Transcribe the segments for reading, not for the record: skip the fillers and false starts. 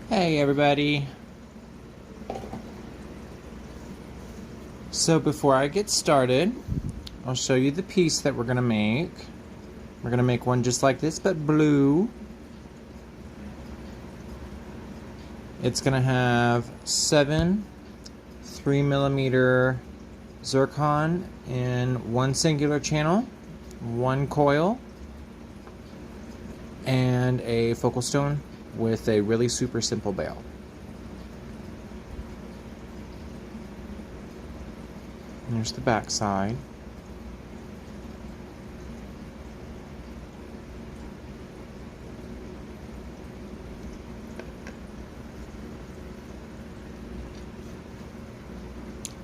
Hey everybody. So before I get started, I'll show you the piece that we're gonna make. We're gonna make one just like this, but blue. It's gonna have 7 3mm zircon in one singular channel, one coil, and a focal stone with a really super simple bail. And there's the back side.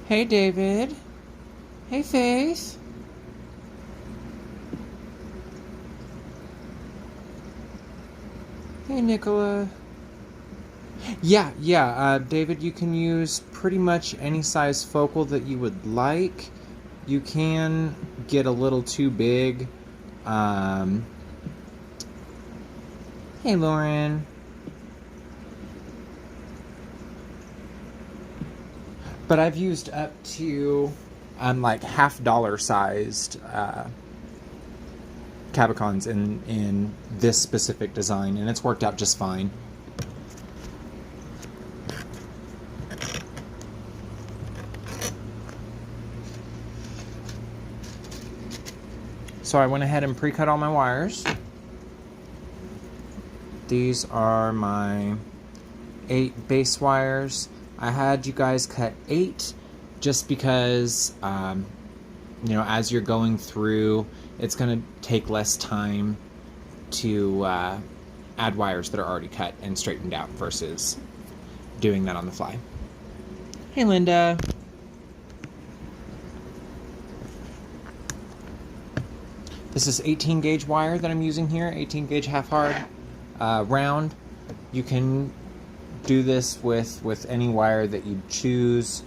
Hey David. Hey Faith. Hey Nicola. Yeah, David, you can use pretty much any size focal that you would like. You can get a little too big. Hey Lauren. But I've used up to like $half sized Cabicons in this specific design, and it's worked out just fine. So I went ahead and pre-cut all my wires. These are my 8 base wires. I had you guys cut 8 just because, you know, as you're going through, it's going to take less time to add wires that are already cut and straightened out versus doing that on the fly. Hey, Linda. This is 18 gauge wire that I'm using here, 18 gauge half hard round. You can do this with any wire that you choose.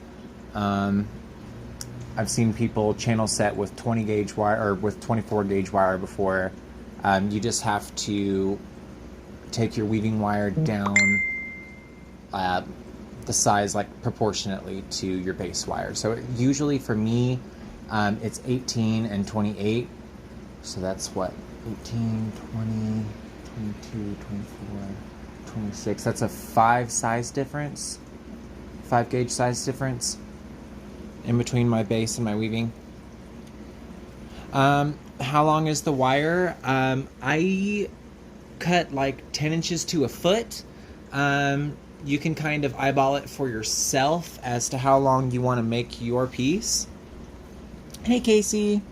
I've seen people channel set with 20 gauge wire or with 24 gauge wire before. You just have to take your weaving wire down the size like proportionately to your base wire. So usually for me, it's 18 and 28. So that's what, 18, 20, 22, 24, 26. That's a 5 size difference, 5 gauge size difference in between my base and my weaving. How long is the wire? I cut like 10 inches to a foot. You can kind of eyeball it for yourself as to how long you want to make your piece. Hey Casey.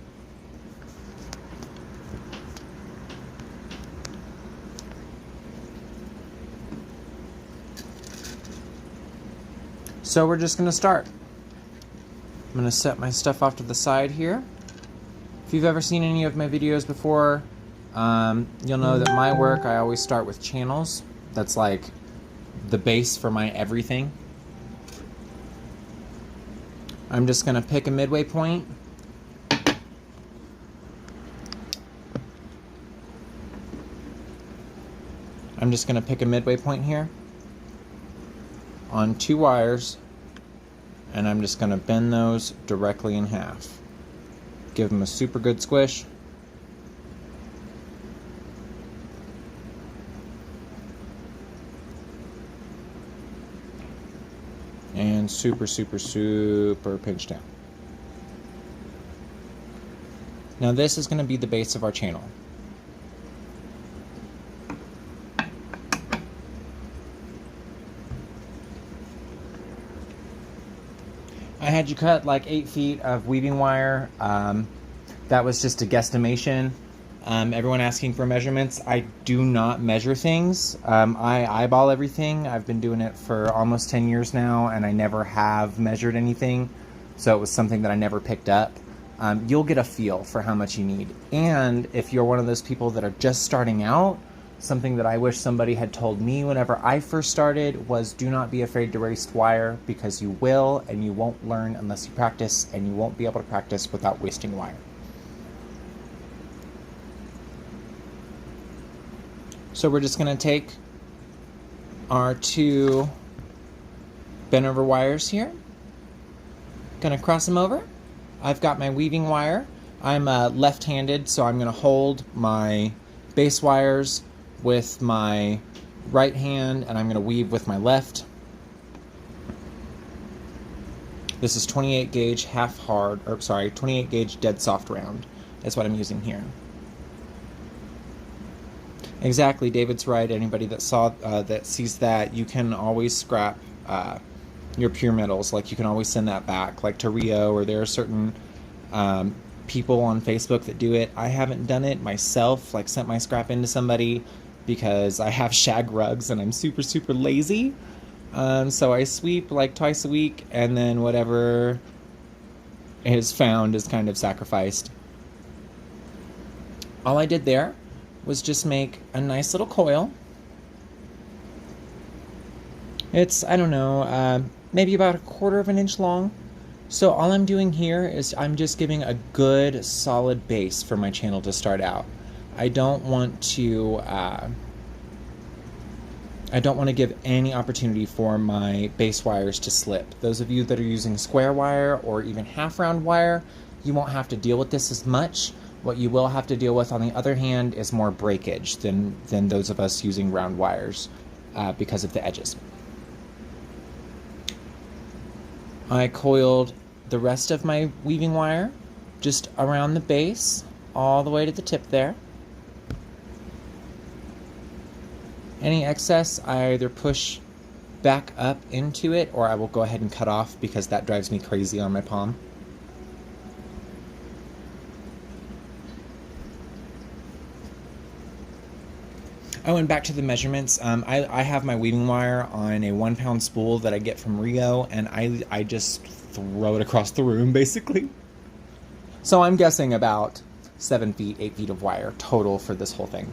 So we're just going to start. I'm going to set my stuff off to the side here. If you've ever seen any of my videos before, you'll know that my work, I always start with channels. That's like the base for my everything. I'm just going to pick a midway point. I'm just going to pick a midway point here on 2 wires, and I'm just going to bend those directly in half. Give them a super good squish. And super pinch down. Now this is going to be the base of our channel. I had you cut like 8 feet of weaving wire. That was just a guesstimation. Everyone asking for measurements. I do not measure things. I eyeball everything. I've been doing it for almost 10 years now, and I never have measured anything. So it was something that I never picked up. You'll get a feel for how much you need. And if you're one of those people that are just starting out, something that I wish somebody had told me whenever I first started was do not be afraid to waste wire, because you will, and you won't learn unless you practice, and you won't be able to practice without wasting wire. So we're just going to take our two bent over wires here. Gonna cross them over. I've got my weaving wire. I'm left-handed, so I'm gonna hold my base wires with my right hand, and I'm gonna weave with my left. This is 28 gauge half hard, or sorry, 28 gauge dead soft round. That's what I'm using here. Exactly, David's right. Anybody that sees that, you can always scrap your pure metals. Like, you can always send that back, like to Rio, or there are certain people on Facebook that do it. I haven't done it myself, like sent my scrap into somebody, because I have shag rugs and I'm super, super lazy. So I sweep like twice a week, and then whatever is found is kind of sacrificed. All I did there was just make a nice little coil. It's, I don't know, maybe about 1/4 of an inch long. So all I'm doing here is I'm just giving a good solid base for my channel to start out. I don't want to give any opportunity for my base wires to slip. Those of you that are using square wire or even half round wire, you won't have to deal with this as much. What you will have to deal with, on the other hand, is more breakage than those of us using round wires because of the edges. I coiled the rest of my weaving wire just around the base, all the way to the tip there. Any excess, I either push back up into it, or I will go ahead and cut off, because that drives me crazy on my palm. Oh, and back to the measurements. I have my weaving wire on a 1 pound spool that I get from Rio, and I just throw it across the room, basically. So I'm guessing about 7 feet, 8 feet of wire total for this whole thing.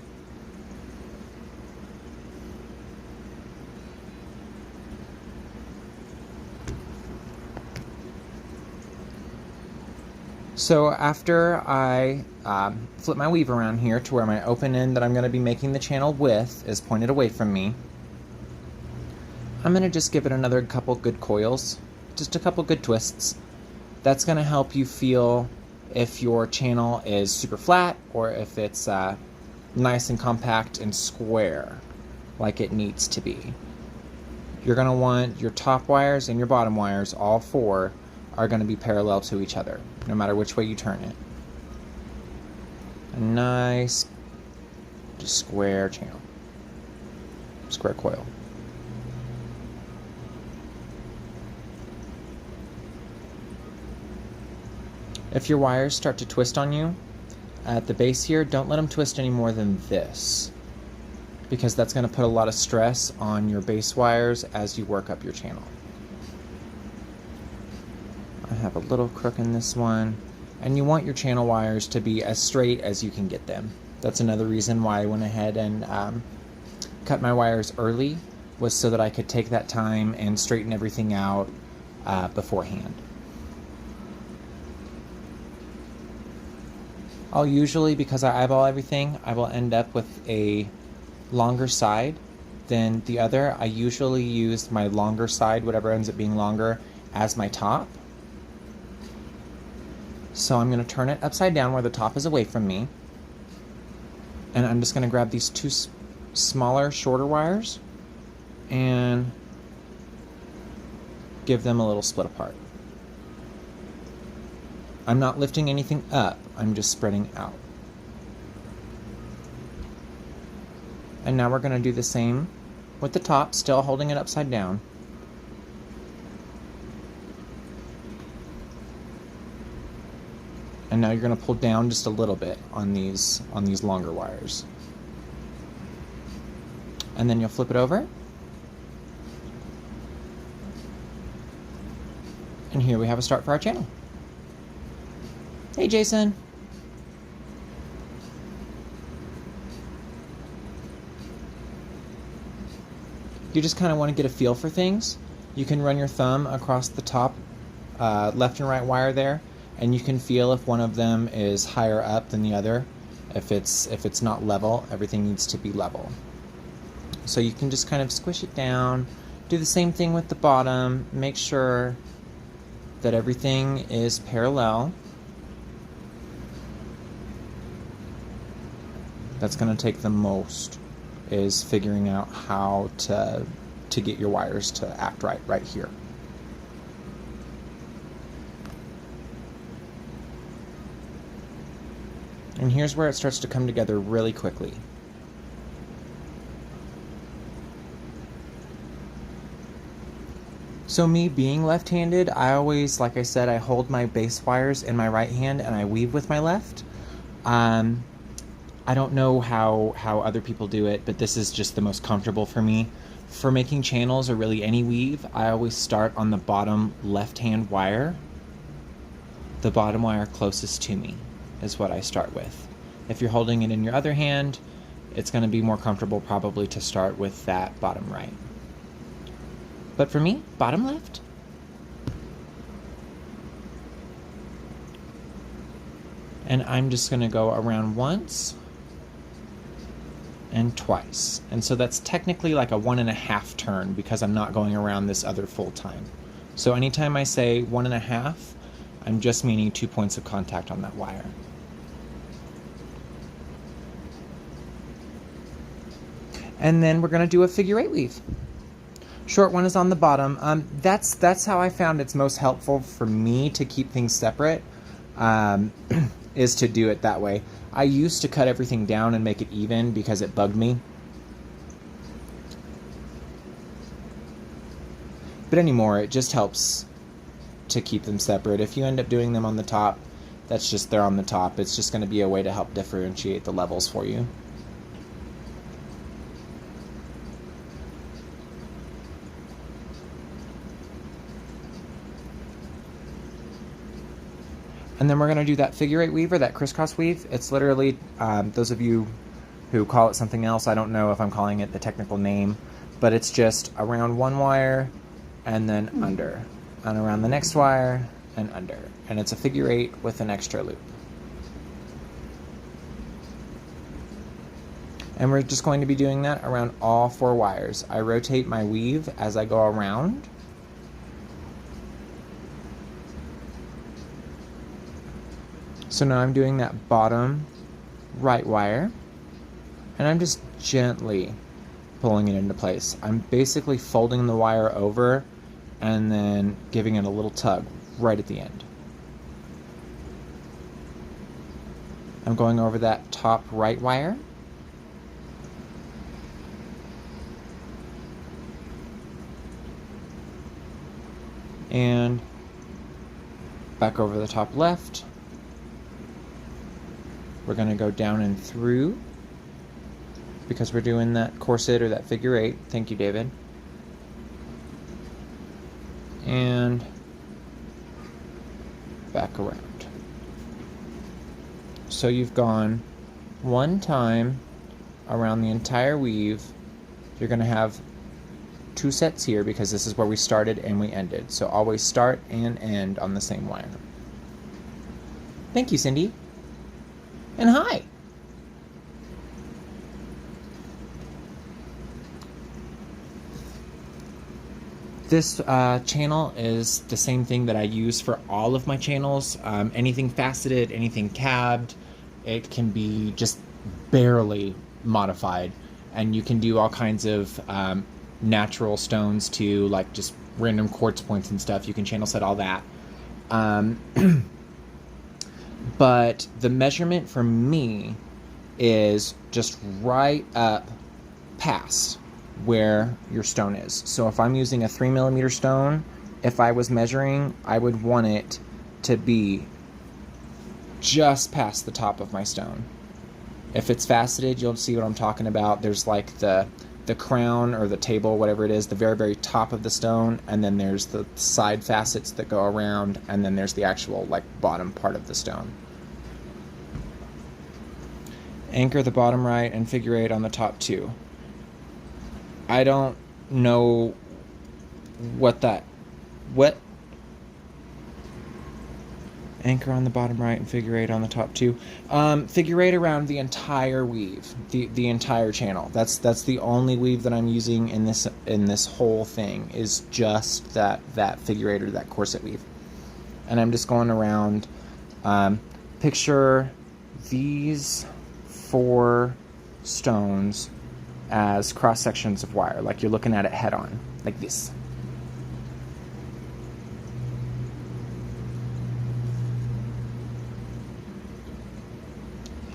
So after I flip my weave around here to where my open end that I'm going to be making the channel with is pointed away from me, I'm going to just give it another couple good coils, just a couple good twists. That's going to help you feel if your channel is super flat or if it's nice and compact and square like it needs to be. You're going to want your top wires and your bottom wires, all four, are going to be parallel to each other, no matter which way you turn it. A nice, just square channel, square coil. If your wires start to twist on you at the base here, don't let them twist any more than this, because that's going to put a lot of stress on your base wires as you work up your channel. I have a little crook in this one, and you want your channel wires to be as straight as you can get them. That's another reason why I went ahead and cut my wires early, was so that I could take that time and straighten everything out beforehand. I'll usually, because I eyeball everything, I will end up with a longer side than the other. I usually use my longer side, whatever ends up being longer, as my top. So I'm going to turn it upside down where the top is away from me. And I'm just going to grab these two smaller, shorter wires and give them a little split apart. I'm not lifting anything up, I'm just spreading out. And now we're going to do the same with the top, still holding it upside down. And now you're going to pull down just a little bit on these longer wires. And then you'll flip it over. And here we have a start for our channel. Hey, Jason. You just kind of want to get a feel for things. You can run your thumb across the top left and right wire there, and you can feel if one of them is higher up than the other. If it's not level, everything needs to be level. So you can just kind of squish it down. Do the same thing with the bottom. Make sure that everything is parallel. That's going to take the most, is figuring out how to get your wires to act right here. And here's where it starts to come together really quickly. So me being left-handed, I always, like I said, I hold my base wires in my right hand and I weave with my left. I don't know how other people do it, but this is just the most comfortable for me. For making channels or really any weave, I always start on the bottom left-hand wire. The bottom wire closest to me is what I start with. If you're holding it in your other hand, it's going to be more comfortable probably to start with that bottom right. But for me, bottom left. And I'm just going to go around once and twice. And so that's technically like a 1.5 turn because I'm not going around this other full time. So anytime I say 1.5, I'm just meaning 2 points of contact on that wire. And then we're going to do a figure 8 weave. Short one is on the bottom. That's how I found it's most helpful for me to keep things separate, is to do it that way. I used to cut everything down and make it even because it bugged me. But anymore, it just helps to keep them separate. If you end up doing them on the top, that's just they're on the top. It's just going to be a way to help differentiate the levels for you. And then we're going to do that figure 8 weave or that crisscross weave. It's literally, those of you who call it something else, I don't know if I'm calling it the technical name, but it's just around one wire and then under, and around the next wire and under. And it's a figure 8 with an extra loop. And we're just going to be doing that around all 4 wires. I rotate my weave as I go around. So now I'm doing that bottom right wire, and I'm just gently pulling it into place. I'm basically folding the wire over and then giving it a little tug right at the end. I'm going over that top right wire. And back over the top left. We're going to go down and through because we're doing that corset or that figure 8. Thank you, David. And back around. So you've gone one time around the entire weave. You're going to have 2 sets here because this is where we started and we ended. So always start and end on the same wire. Thank you, Cindy. And hi! This channel is the same thing that I use for all of my channels. Anything faceted, anything cabbed, it can be just barely modified. And you can do all kinds of natural stones too, like just random quartz points and stuff. You can channel set all that. But the measurement for me is just right up past where your stone is. So if I'm using a 3mm stone, if I was measuring, I would want it to be just past the top of my stone. If it's faceted, you'll see what I'm talking about. There's like the crown or the table, whatever it is, the very, very top of the stone, and then there's the side facets that go around, and then there's the actual like bottom part of the stone. Anchor the bottom right and figure 8 on the top 2. I don't know what Anchor on the bottom right and figure 8 on the top 2. Figure 8 around the entire weave, the entire channel. That's the only weave that I'm using in this whole thing, is just that figure 8 or that corset weave. And I'm just going around. Picture these 4 stones as cross sections of wire, like you're looking at it head on, like this.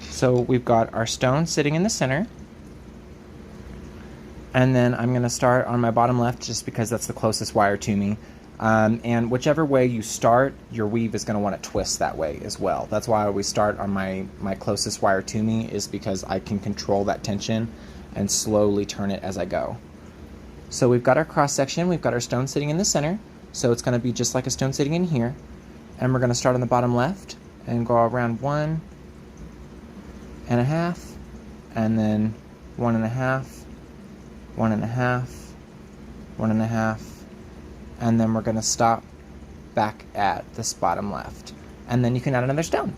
So we've got our stone sitting in the center, and then I'm going to start on my bottom left just because that's the closest wire to me. And whichever way you start, your weave is going to want to twist that way as well. That's why I always start on my closest wire to me, is because I can control that tension and slowly turn it as I go. So we've got our cross section, we've got our stone sitting in the center, so it's going to be just like a stone sitting in here. And we're going to start on the bottom left and go around 1.5, and then 1.5, 1.5, 1.5, and then we're going to stop back at this bottom left. And then you can add another stone.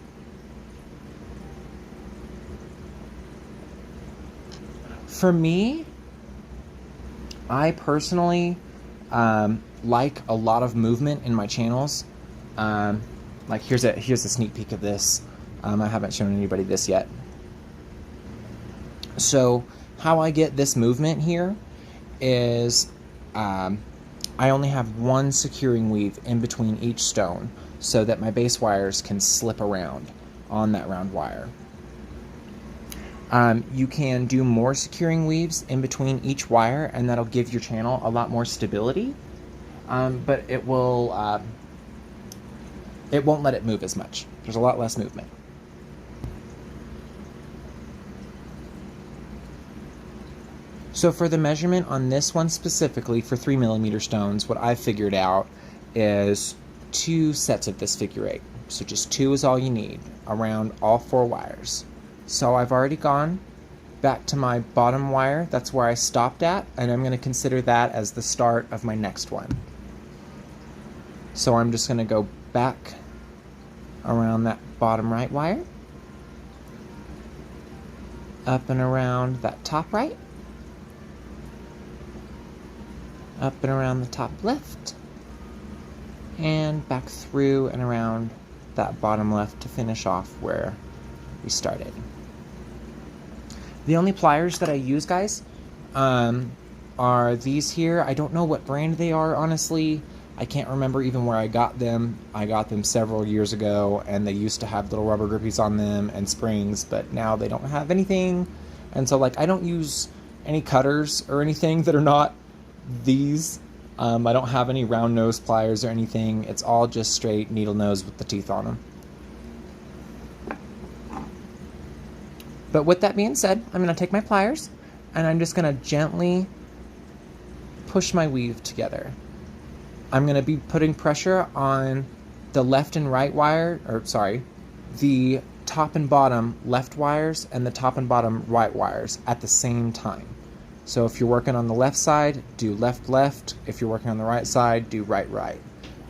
For me, I personally like a lot of movement in my channels. Like here's a sneak peek of this. I haven't shown anybody this yet. So how I get this movement here is I only have one securing weave in between each stone so that my base wires can slip around on that round wire. You can do more securing weaves in between each wire, and that'll give your channel a lot more stability, but it won't let it move as much. There's a lot less movement. So for the measurement on this one specifically, for 3mm stones, what I figured out is 2 sets of this figure 8. So just 2 is all you need around all 4 wires. So I've already gone back to my bottom wire. That's where I stopped at, and I'm going to consider that as the start of my next one. So I'm just going to go back around that bottom right wire, up and around that top right, up and around the top left, and back through and around that bottom left to finish off where we started. The only pliers that I use, guys, are these here. I don't know what brand they are, honestly. I can't remember even where I got them. I got them several years ago, and they used to have little rubber grippies on them and springs, but now they don't have anything. And so, like, I don't use any cutters or anything that are not these. I don't have any round nose pliers or anything. It's all just straight needle nose with the teeth on them. But with that being said, I'm going to take my pliers and I'm just going to gently push my weave together. I'm going to be putting pressure on the left and right wire, or sorry, the top and bottom left wires and the top and bottom right wires at the same time. So if you're working on the left side, do left, left. If you're working on the right side, do right, right.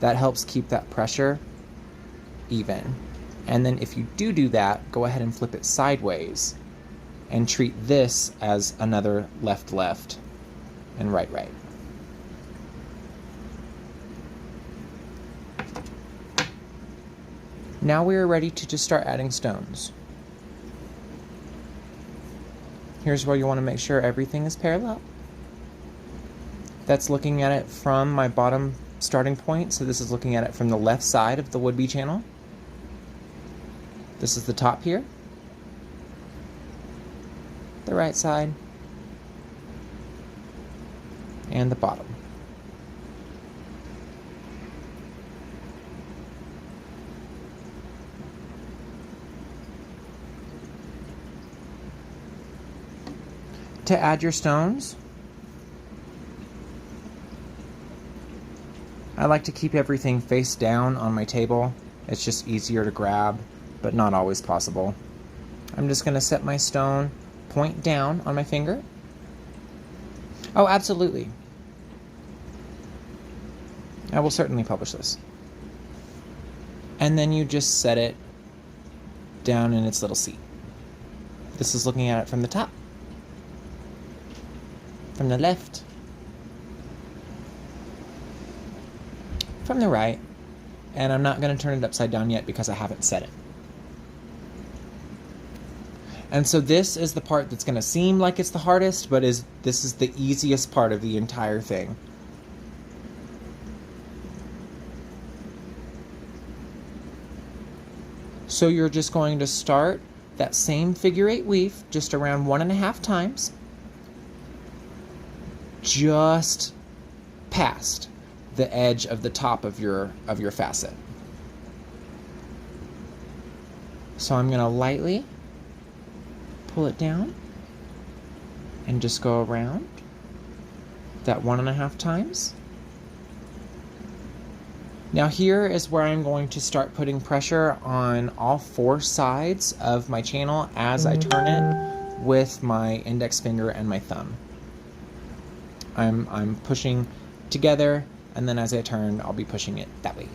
That helps keep that pressure even. And then if you do that, go ahead and flip it sideways and treat this as another left, left and right, right. Now we are ready to just start adding stones. Here's where you want to make sure everything is parallel. That's looking at it from my bottom starting point, so this is looking at it from the left side of the would-be channel. This is the top here, the right side, and the bottom. To add your stones, I like to keep everything face down on my table. It's just easier to grab, but not always possible. I'm just going to set my stone point down on my finger. Oh, absolutely. I will certainly publish this. And then you just set it down in its little seat. This is looking at it from the top, from the left, from the right, and I'm not going to turn it upside down yet because I haven't set it. And so this is the part that's going to seem like it's the hardest, but this is the easiest part of the entire thing. So you're just going to start that same figure 8 weave just around 1.5 times, just past the edge of the top of your facet. So I'm going to lightly pull it down and just go around that 1.5 times. Now here is where I'm going to start putting pressure on all 4 sides of my channel as I turn it with my index finger and my thumb. I'm pushing together, and then as I turn, I'll be pushing it that way.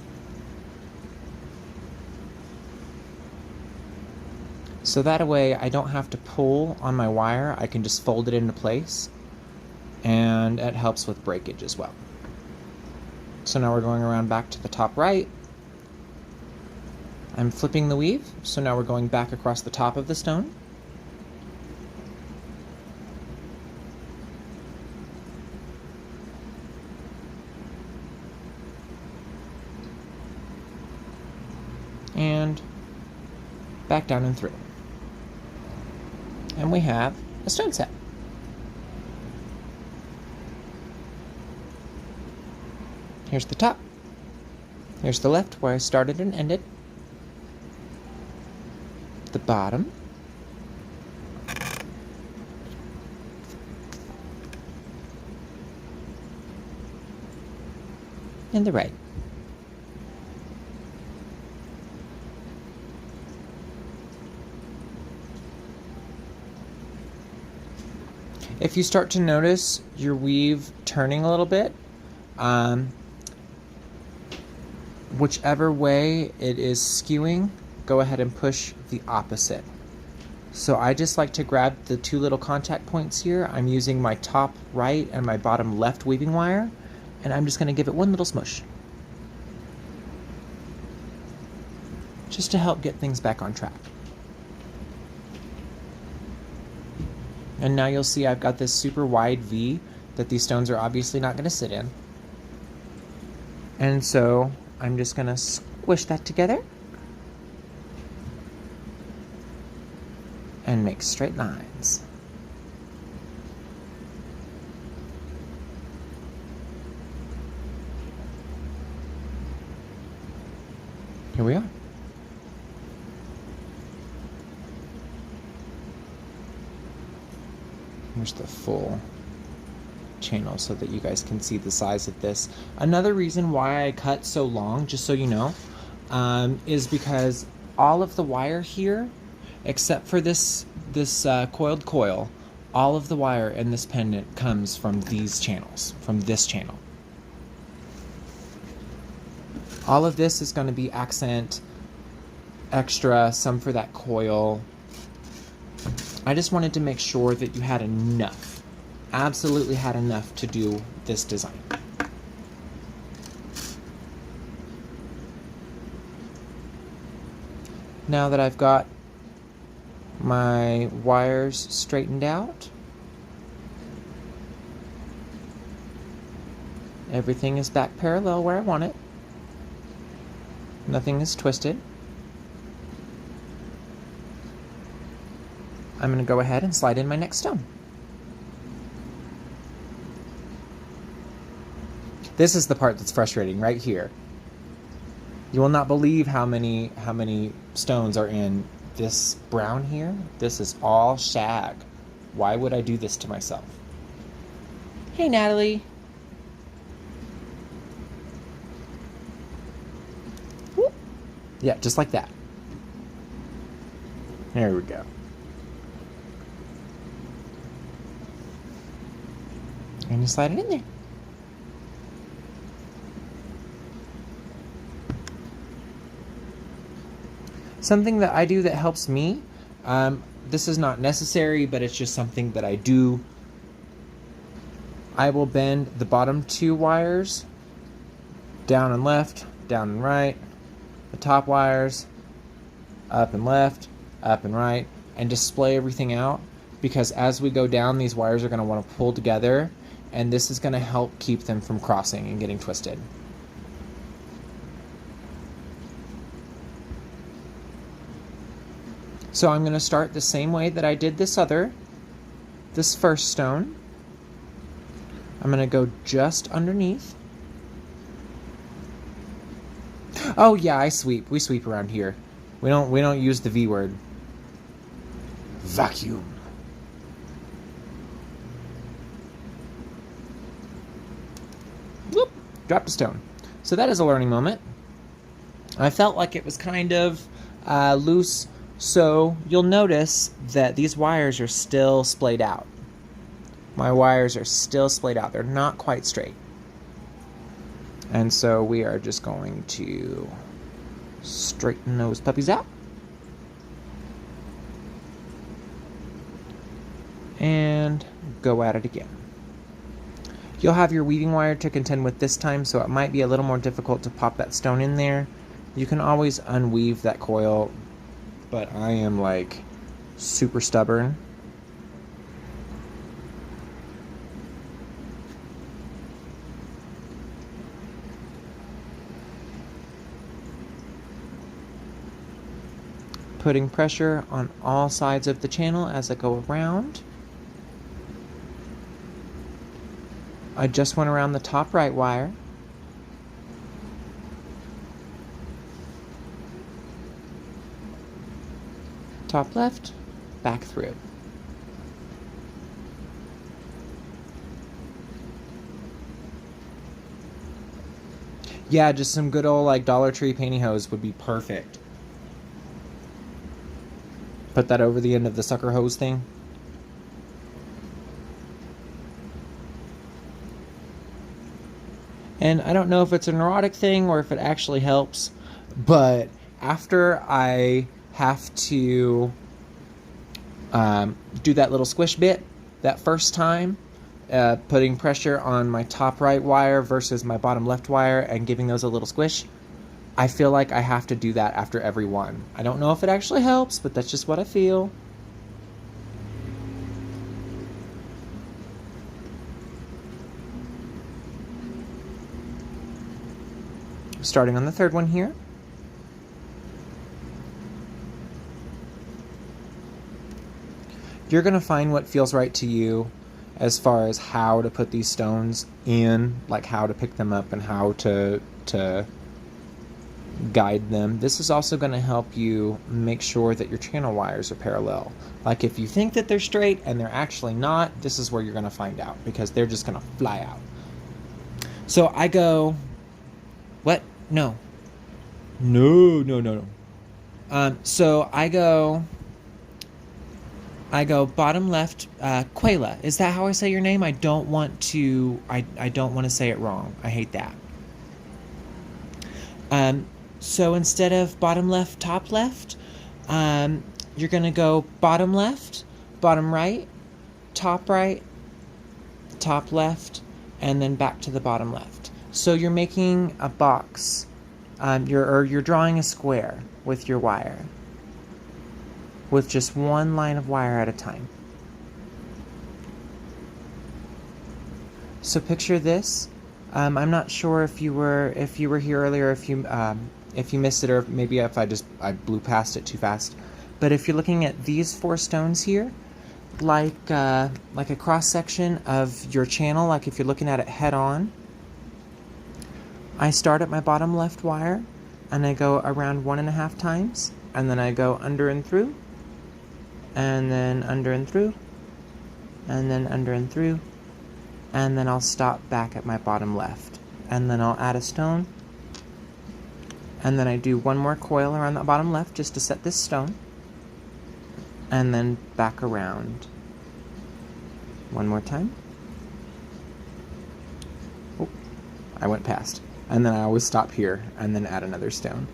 So that way I don't have to pull on my wire, I can just fold it into place, and it helps with breakage as well. So now we're going around back to the top right. I'm flipping the weave, so now we're going back across the top of the stone. And back down and through. And we have a stone set. Here's the top. Here's the left where I started and ended. The bottom. And the right. If you start to notice your weave turning a little bit, whichever way it is skewing, go ahead and push the opposite. So I just like to grab the 2 little contact points here. I'm using my top right and my bottom left weaving wire, and I'm just going to give it one little smush, just to help get things back on track. And now you'll see I've got this super wide V that these stones are obviously not going to sit in. And so I'm just going to squish that together and make straight lines. Here we are. Here's the full channel so that you guys can see the size of this. Another reason why I cut so long, just so you know, is because all of the wire here, except for this coiled coil, all of the wire in this pendant comes from these channels, from this channel. All of this is going to be accent, extra, some for that coil. I just wanted to make sure that you had enough, absolutely had enough to do this design. Now that I've got my wires straightened out, everything is back parallel where I want it. Nothing is twisted. I'm going to go ahead and slide in my next stone. This is the part that's frustrating right here. You will not believe how many stones are in this brown here. This is all shag. Why would I do this to myself? Hey, Natalie. Whoop. Yeah, just like that. There we go. And you slide it in there. Something that I do that helps me, this is not necessary, but it's just something that I do. I will bend the bottom 2 wires down and left, down and right, the top wires up and left, up and right, and display everything out, because as we go down, these wires are going to want to pull together, and this is going to help keep them from crossing and getting twisted. So I'm going to start the same way that I did this first stone. I'm going to go just underneath. Oh yeah, I sweep. We sweep around here. We don't use the V word. Vacuum. Whoop! Dropped a stone. So that is a learning moment. I felt like it was kind of loose, so you'll notice that these wires are still splayed out. My wires are still splayed out. They're not quite straight. And so we are just going to straighten those puppies out. And go at it again. You'll have your weaving wire to contend with this time, so it might be a little more difficult to pop that stone in there. You can always unweave that coil, but I am like super stubborn. Putting pressure on all sides of the channel as I go around. I just went around the top right wire. Top left, back through. Yeah, just some good old like Dollar Tree pantyhose would be perfect. Put that over the end of the sucker hose thing. And I don't know if it's a neurotic thing or if it actually helps, but after I have to do that little squish bit that first time, putting pressure on my top right wire versus my bottom left wire and giving those a little squish, I feel like I have to do that after every one. I don't know if it actually helps, but that's just what I feel. Starting on the third one here. You're going to find what feels right to you as far as how to put these stones in, like how to pick them up and how to guide them. This is also going to help you make sure that your channel wires are parallel. Like if you think that they're straight and they're actually not, this is where you're going to find out, because they're just going to fly out. So I go, what? No. So I go bottom left, Quayla. Is that how I say your name? I don't want to say it wrong. I hate that. So instead of bottom left, top left, you're going to go bottom left, bottom right, top left, and then back to the bottom left. So you're making a box, you're drawing a square with your wire, with just one line of wire at a time. So picture this. I'm not sure if you were here earlier, if you missed it, or maybe if I blew past it too fast. But if you're looking at these 4 stones here, like a cross section of your channel, like if you're looking at it head on, I start at my bottom left wire and I go around 1.5 times, and then I go under and through, and then under and through, and then under and through, and then I'll stop back at my bottom left, and then I'll add a stone, and then I do one more coil around the bottom left just to set this stone, and then back around one more time. Oh, I went past. And then I always stop here and then add another stone.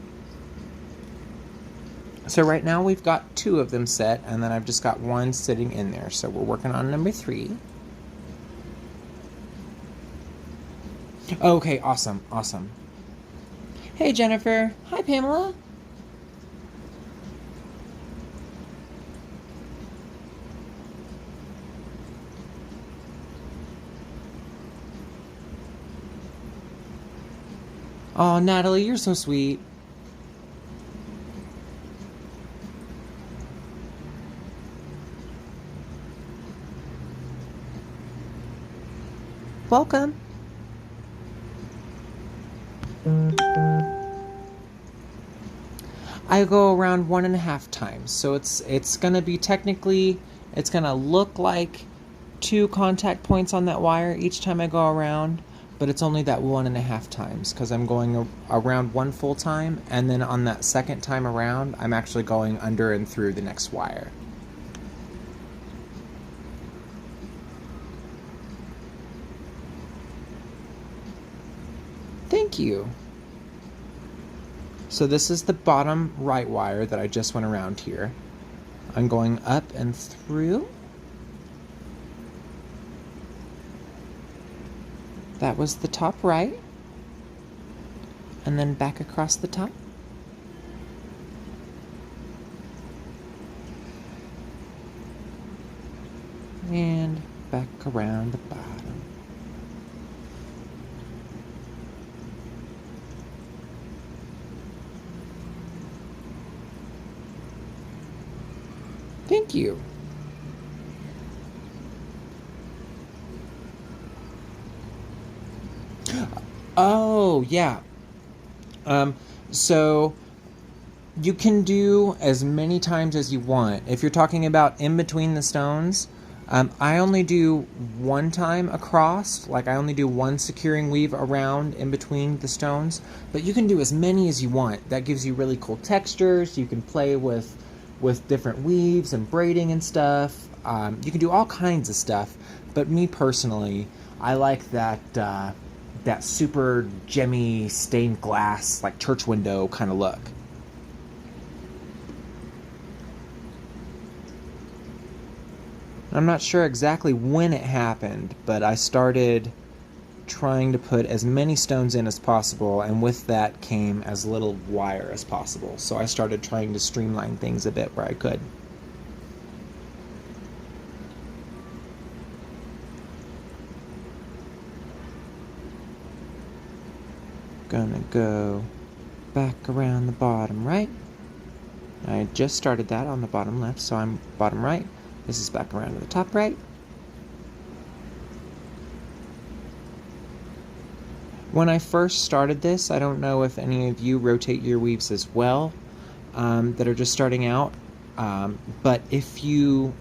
So right now we've got 2 of them set, and then I've just got 1 sitting in there. So we're working on number 3. Okay, awesome, awesome. Hey, Jennifer. Hi, Pamela. Oh, Natalie, you're so sweet. Welcome. I go around 1.5 times, so it's gonna be technically, it's gonna look like 2 contact points on that wire each time I go around, but it's only that 1.5 times because I'm going around 1 full time, and then on that second time around, I'm actually going under and through the next wire. Thank you. So this is the bottom right wire that I just went around here. I'm going up and through. That was the top right. And then back across the top. And back around the bottom. Thank you. Oh, yeah. So you can do as many times as you want. If you're talking about in between the stones, I only do 1 time across, like I only do 1 securing weave around in between the stones, but you can do as many as you want. That gives you really cool textures. You can play with different weaves and braiding and stuff. You can do all kinds of stuff, but me personally, I like that super gemmy stained glass, like church window kind of look. I'm not sure exactly when it happened, but I started trying to put as many stones in as possible, and with that came as little wire as possible. So I started trying to streamline things a bit where I could. Gonna go back around the bottom right. I just started that on the bottom left, so I'm bottom right. This is back around to the top right. When I first started this, I don't know if any of you rotate your weaves as well, that are just starting out, but if you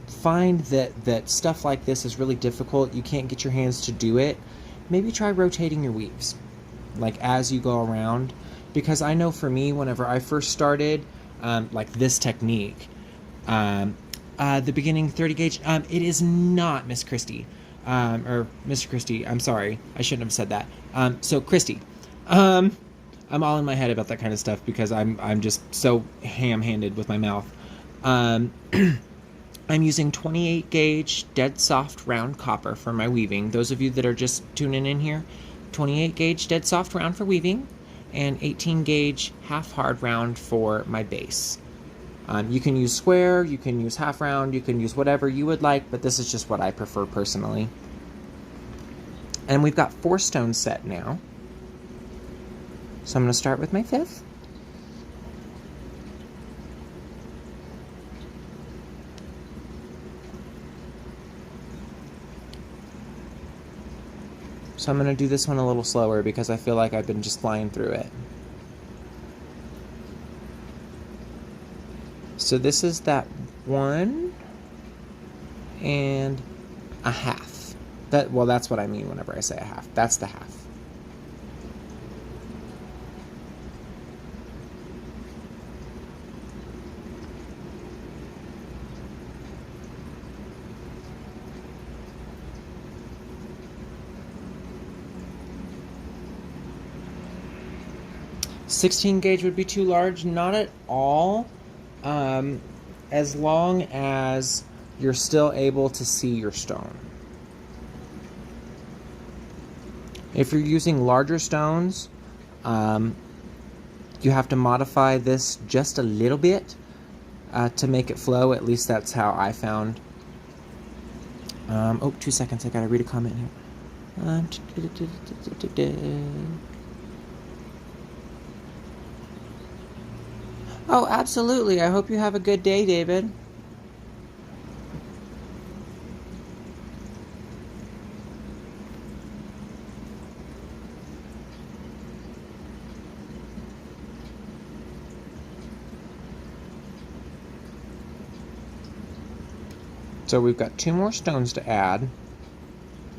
find that stuff like this is really difficult, you can't get your hands to do it, maybe try rotating your weaves, like as you go around, because I know for me, whenever I first started, like this technique, the beginning 30 gauge, it is not Miss Christie. Or Mr. Christie, I'm sorry, I shouldn't have said that. So Christie, I'm all in my head about that kind of stuff because I'm just so ham-handed with my mouth. I'm using 28 gauge dead soft round copper for my weaving. Those of you that are just tuning in here, 28 gauge dead soft round for weaving, and 18 gauge half hard round for my base. You can use square, you can use half round, you can use whatever you would like, but this is just what I prefer personally. And we've got 4 stones set now. So I'm going to start with my 5th. So I'm going to do this one a little slower because I feel like I've been just flying through it. So this is that 1.5. Well, that's what I mean whenever I say a half. That's the half. .16 gauge would be too large, not at all. as long as you're still able to see your stone. If you're using larger stones, you have to modify this just a little bit to make it flow. At least that's how I found. Oh, 2 seconds. I gotta read a comment here. Oh, absolutely. I hope you have a good day, David. So we've got 2 more stones to add,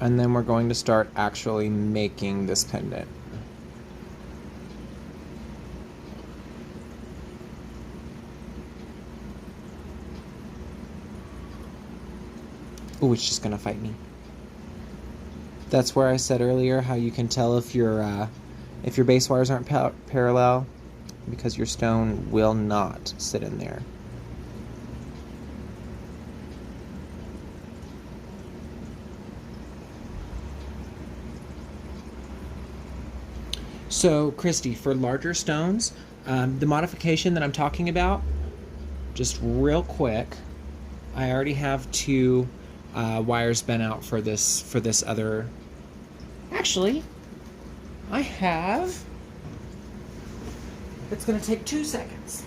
and then we're going to start actually making this pendant. Oh, it's just gonna fight me. That's where I said earlier how you can tell if your base wires aren't parallel, because your stone will not sit in there. So, Christy, for larger stones, the modification that I'm talking about, just real quick, I already have 2 wires bent out for this other. Actually, I have. It's going to take 2 seconds.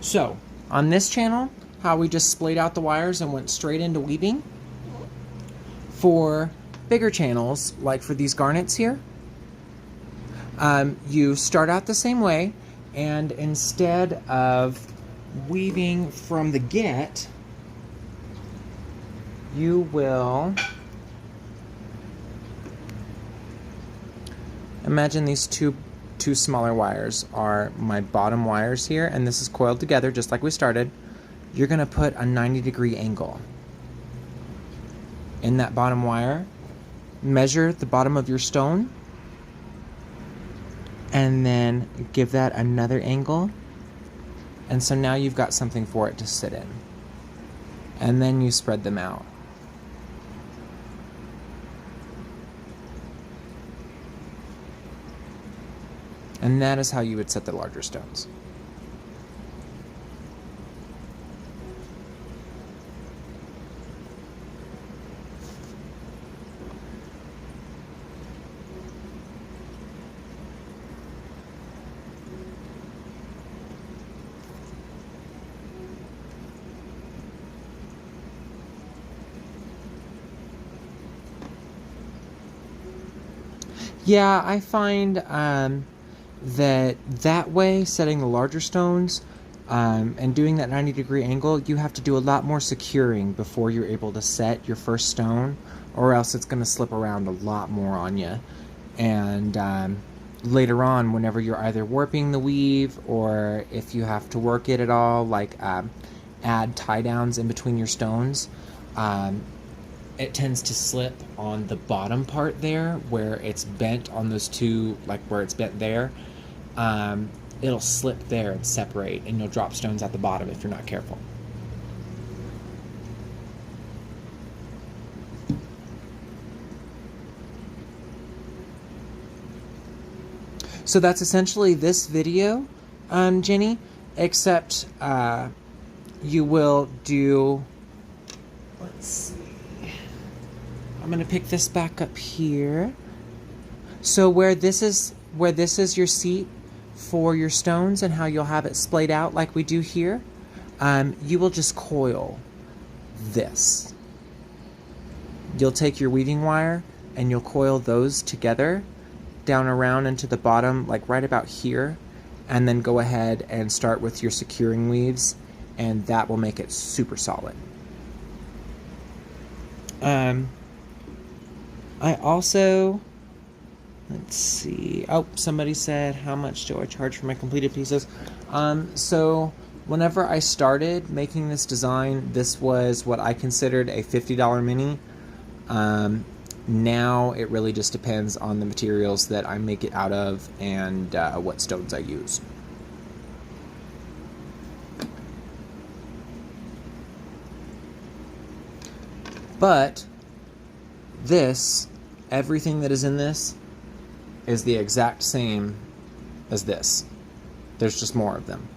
So, on this channel, how we just splayed out the wires and went straight into weaving. For bigger channels, like for these garnets here, you start out the same way, and instead of weaving from the get, you will imagine these two smaller wires are my bottom wires here, and this is coiled together just like we started. You're going to put a 90-degree angle in that bottom wire, measure the bottom of your stone, and then give that another angle. And so now you've got something for it to sit in. And then you spread them out. And that is how you would set the larger stones. Yeah, I find that way, setting the larger stones and doing that 90-degree angle, you have to do a lot more securing before you're able to set your first stone, or else it's going to slip around a lot more on you. And later on, whenever you're either warping the weave, or if you have to work it at all, like add tie downs in between your stones, it tends to slip on the bottom part there, where it's bent on those 2, like where it's bent there. It'll slip there and separate, and you'll drop stones at the bottom if you're not careful. So that's essentially this video, Jenny, except you will do, let's see. I'm going to pick this back up here. So where this is your seat for your stones, and how you'll have it splayed out like we do here, you will just coil this. You'll take your weaving wire and you'll coil those together down around into the bottom, like right about here, and then go ahead and start with your securing weaves, and that will make it super solid. I also, let's see, oh, somebody said, how much do I charge for my completed pieces? So whenever I started making this design, this was what I considered a $50 mini. Now it really just depends on the materials that I make it out of and what stones I use. But this, everything that is in this is the exact same as this. There's just more of them.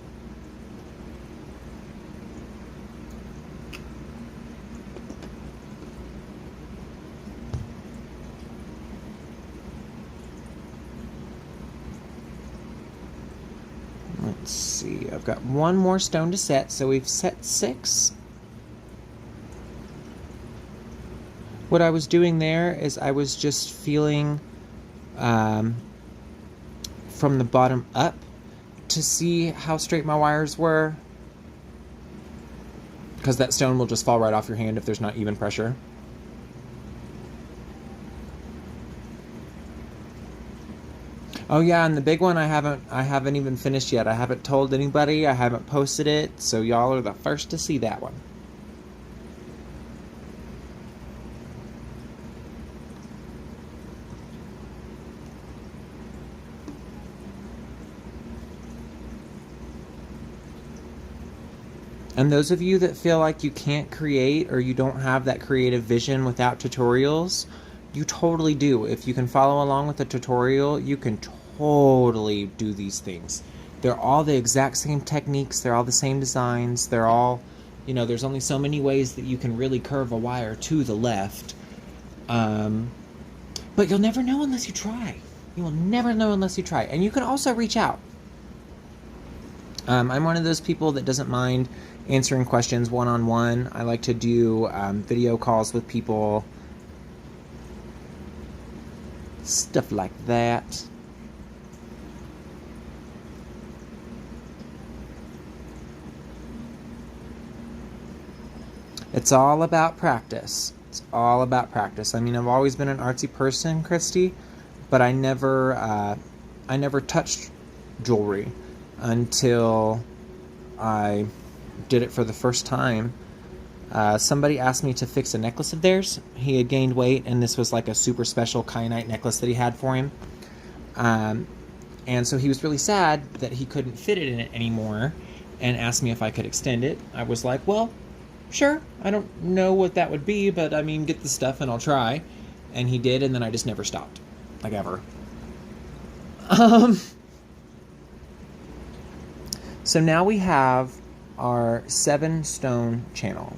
Let's see, I've got one more stone to set, so we've set 6. What I was doing there is I was just feeling from the bottom up to see how straight my wires were, because that stone will just fall right off your hand if there's not even pressure. Oh yeah, and the big one I haven't even finished yet. I haven't told anybody, I haven't posted it, so y'all are the first to see that one. And those of you that feel like you can't create or you don't have that creative vision without tutorials, you totally do. If you can follow along with the tutorial, you can totally do these things. They're all the exact same techniques, they're all the same designs, they're all, you know, there's only so many ways that you can really curve a wire to the left. But you'll never know unless you try. You will never know unless you try. And you can also reach out. I'm one of those people that doesn't mind answering questions one-on-one. I like to do video calls with people, stuff like that. It's all about practice. It's all about practice. I mean, I've always been an artsy person, Christy, but I never touched jewelry until I did it for the first time. Somebody asked me to fix a necklace of theirs. He had gained weight, and this was like a super special kyanite necklace that he had for him. And so he was really sad that he couldn't fit it in it anymore and asked me if I could extend it. I was like, well, sure. I don't know what that would be, but I mean, get the stuff and I'll try. And he did, and then I just never stopped. Like, ever. So now we have our 7-stone channel.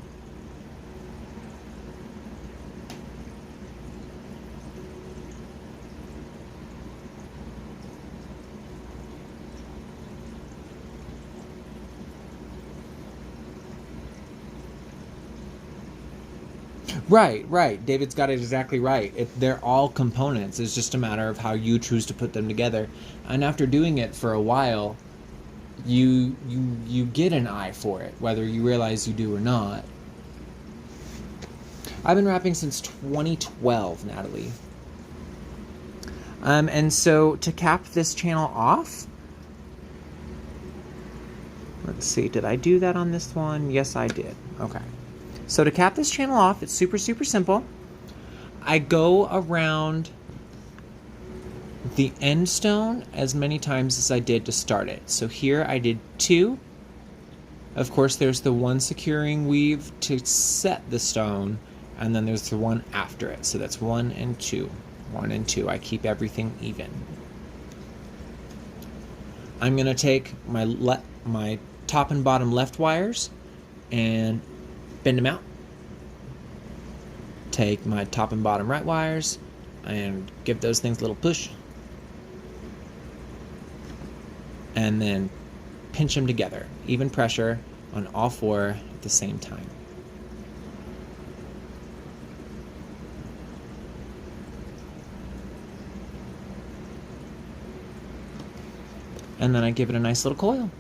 Right. David's got it exactly right. They're all components. It's just a matter of how you choose to put them together. And after doing it for a while, you get an eye for it, whether you realize you do or not. I've been wrapping since 2012, Natalie. And so to cap this channel off, let's see, did I do that on this one? Yes, I did. Okay. So to cap this channel off, it's super, super simple. I go around the end stone as many times as I did to start it. So here I did 2. Of course, there's the one securing weave to set the stone, and then there's the one after it. So that's 1 and 2. 1 and 2. I keep everything even. I'm going to take my top and bottom left wires and bend them out. Take my top and bottom right wires and give those things a little push. And then pinch them together. Even pressure on all 4 at the same time. And then I give it a nice little coil.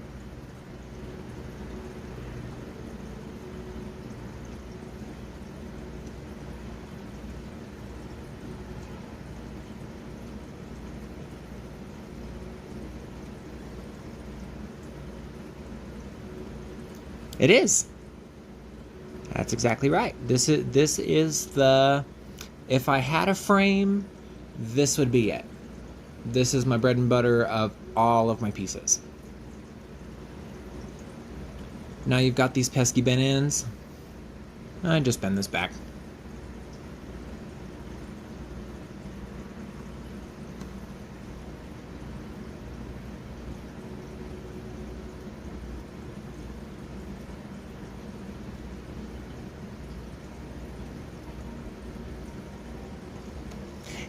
It is. That's exactly right. This is the If I had a frame, this would be it. This is my bread and butter of all of my pieces. Now you've got these pesky bent ends. I just bend this back.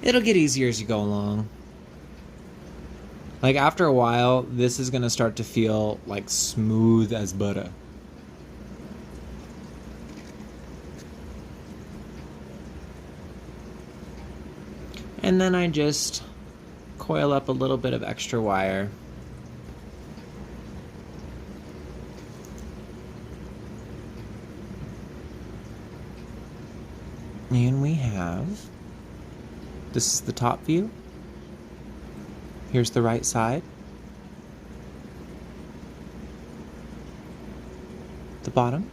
It'll get easier as you go along. Like after a while, this is gonna start to feel like smooth as butter. And then I just coil up a little bit of extra wire. And we have, this is the top view. Here's the right side. The bottom.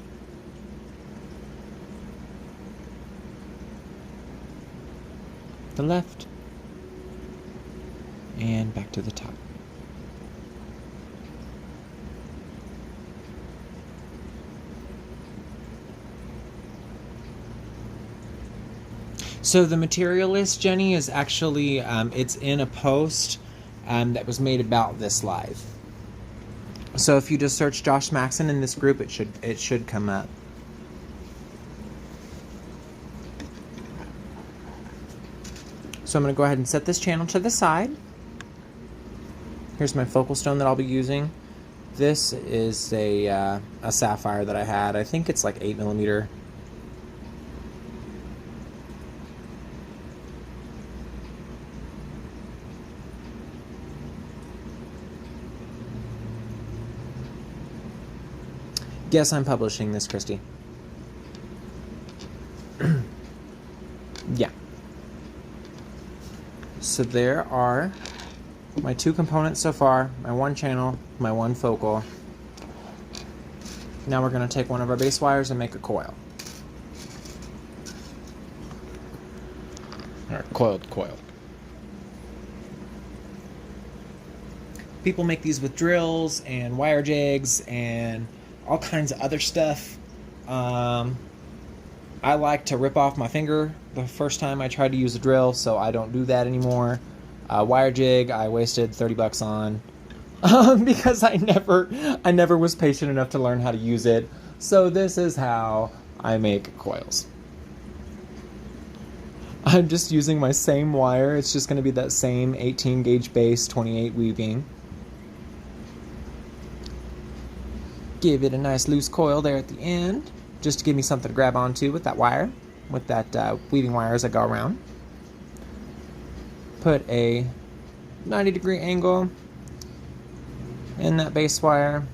The left. And back to the top. So the material list, Jenny, is actually, it's in a post that was made about this live. So if you just search Josh Maxson in this group, it should come up. So I'm going to go ahead and set this channel to the side. Here's my focal stone that I'll be using. This is a sapphire that I had. I think it's like 8mm. Yes, I'm publishing this, Christy. Yeah. So there are my two components so far, my one channel, my one focal. Now we're going to take one of our base wires and make a coil. Or coiled coil. People make these with drills and wire jigs and all kinds of other stuff. I like to rip off my finger the first time I tried to use a drill, so I don't do that anymore. Wire jig, I wasted $30 on because I never was patient enough to learn how to use it. So this is how I make coils. I'm just using my same wire. It's just going to be that same 18 gauge base, 28 weaving. Give it a nice loose coil there at the end, just to give me something to grab onto with that wire, with that weaving wire as I go around. Put a 90-degree angle in that base wire.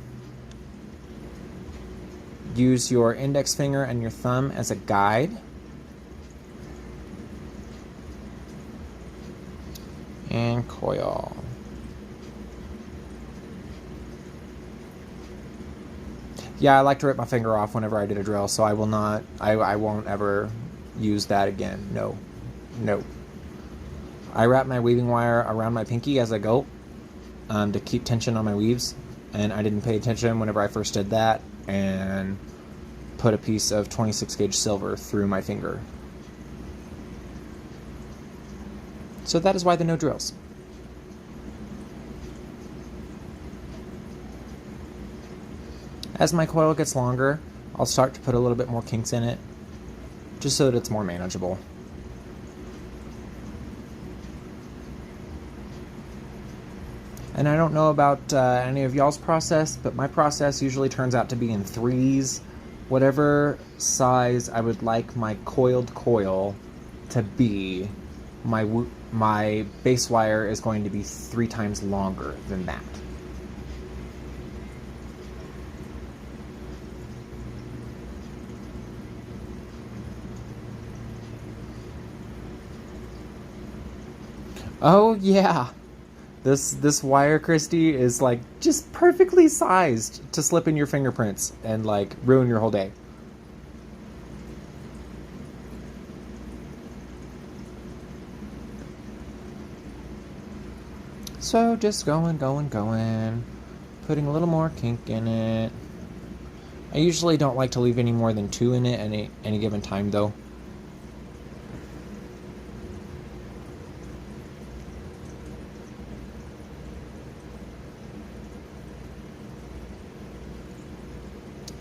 Use your index finger and your thumb as a guide. And coil. Yeah, I like to rip my finger off whenever I did a drill, so I will not, I won't ever use that again. No. No. I wrap my weaving wire around my pinky as I go to keep tension on my weaves, and I didn't pay attention whenever I first did that, and put a piece of 26 gauge silver through my finger. So that is why the no drills. As my coil gets longer, I'll start to put a little bit more kinks in it, just so that it's more manageable. And I don't know about any of y'all's process, but my process usually turns out to be in threes. Whatever size I would like my coiled coil to be, my base wire is going to be 3 times longer than that. Oh yeah, this wire, Christy, is like just perfectly sized to slip in your fingerprints and like ruin your whole day. So just going, putting a little more kink in it. I usually don't like to leave any more than 2 in it at any given time though.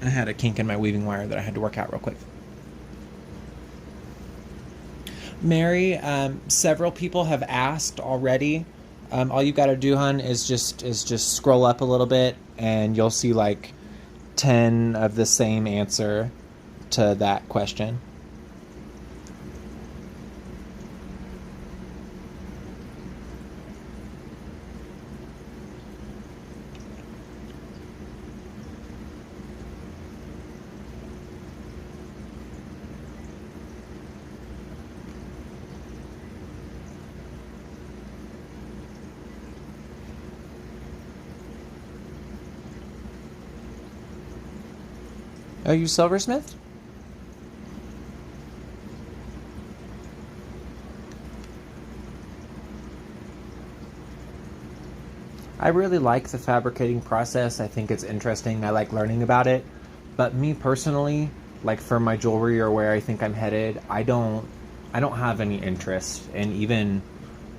I had a kink in my weaving wire that I had to work out real quick. Mary, several people have asked already. All you got to do, hun, is just scroll up a little bit, and you'll see like 10 of the same answer to that question. Are you silversmith? I really like the fabricating process. I think it's interesting. I like learning about it. But me personally, like for my jewelry or where I think I'm headed, I don't have any interest in even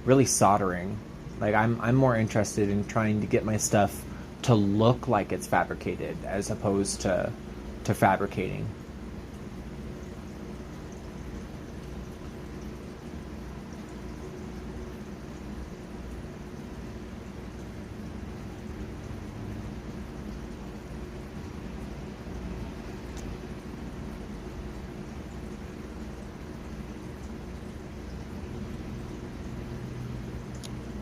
really soldering. Like I'm more interested in trying to get my stuff to look like it's fabricated as opposed to fabricating.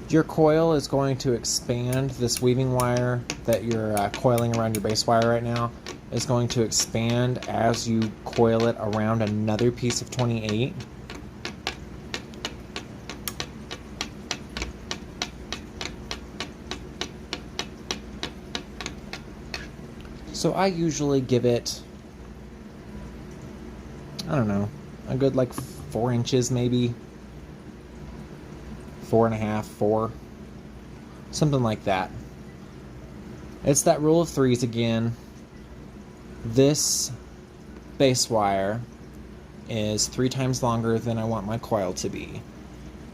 Your coil is going to expand. This weaving wire that you're coiling around your base wire right now is going to expand as you coil it around another piece of 28. So I usually give it, I don't know, a good like 4 inches maybe. 4.5, 4, something like that. It's that rule of threes again. This base wire is 3 times longer than I want my coil to be,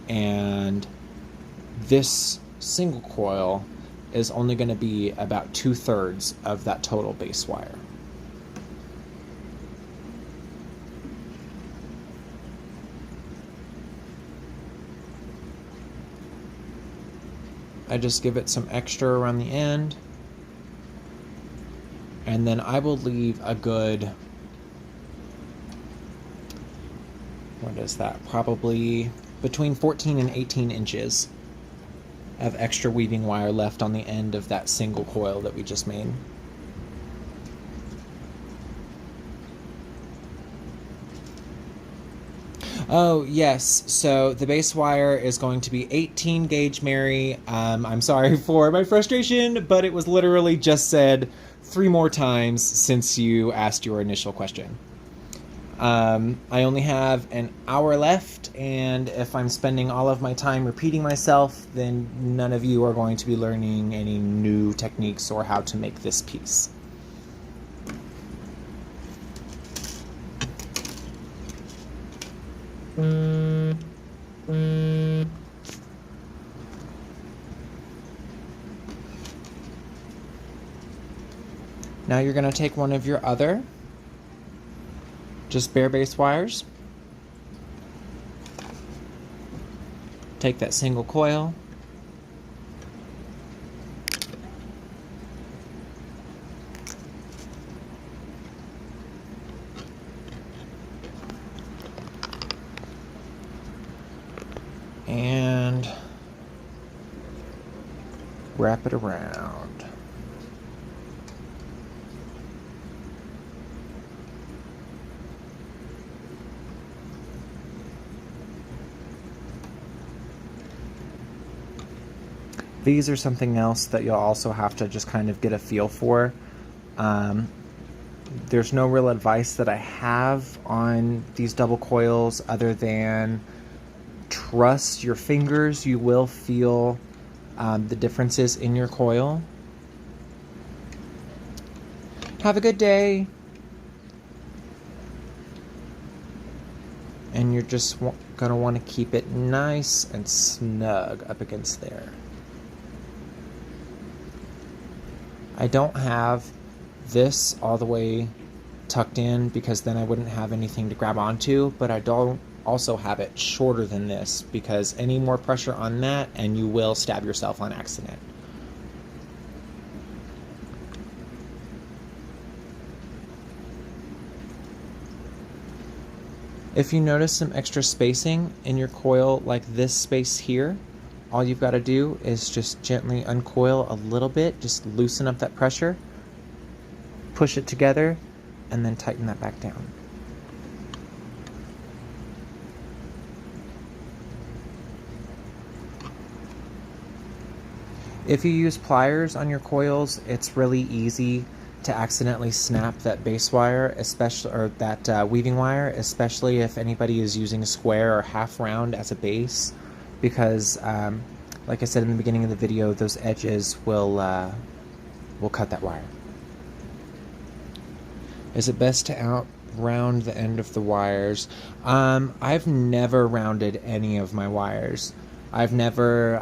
and this single coil is only going to be about 2/3 of that total base wire. I just give it some extra around the end, and then I will leave a good, what is that, probably between 14 and 18 inches of extra weaving wire left on the end of that single coil that we just made. Oh, yes. So the base wire is going to be 18 gauge, Mary. I'm sorry for my frustration, but it was literally just said 3 more times since you asked your initial question. I only have an hour left, and if I'm spending all of my time repeating myself, then none of you are going to be learning any new techniques or how to make this piece. Now you're going to take one of your other just bare base wires, take that single coil, and wrap it around. These are something else that you'll also have to just kind of get a feel for. There's no real advice that I have on these double coils other than trust your fingers. You will feel the differences in your coil. Have a good day. And you're just gonna want to keep it nice and snug up against there. I don't have this all the way tucked in because then I wouldn't have anything to grab onto, but I don't also have it shorter than this because any more pressure on that and you will stab yourself on accident. If you notice some extra spacing in your coil, like this space here, all you've got to do is just gently uncoil a little bit, just loosen up that pressure, push it together, and then tighten that back down. If you use pliers on your coils, it's really easy to accidentally snap that base wire, especially, or that weaving wire, especially if anybody is using a square or half round as a base, because like I said in the beginning of the video, those edges will cut that wire. Is it best to out round the end of the wires? I've never rounded any of my wires. I've never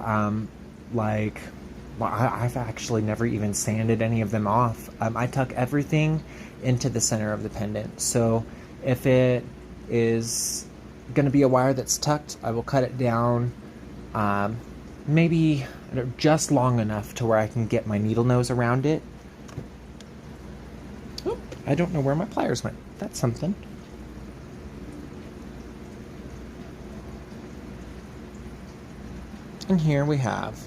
I've actually never even sanded any of them off. I tuck everything into the center of the pendant. So if it is going to be a wire that's tucked, I will cut it down maybe just long enough to where I can get my needle nose around it. Oh, I don't know where my pliers went. That's something. And here we have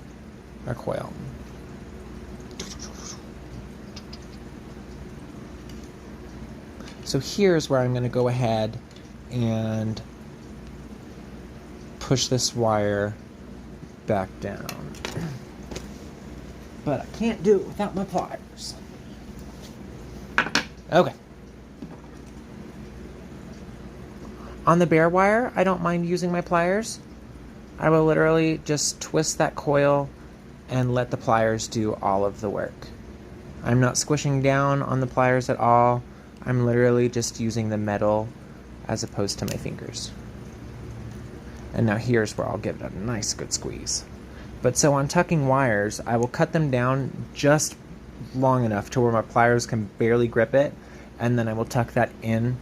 our coil. So here's where I'm going to go ahead and push this wire back down. But I can't do it without my pliers. Okay. On the bare wire, I don't mind using my pliers. I will literally just twist that coil and let the pliers do all of the work. I'm not squishing down on the pliers at all. I'm literally just using the metal as opposed to my fingers. And now here's where I'll give it a nice good squeeze. But so on tucking wires, I will cut them down just long enough to where my pliers can barely grip it, and then I will tuck that in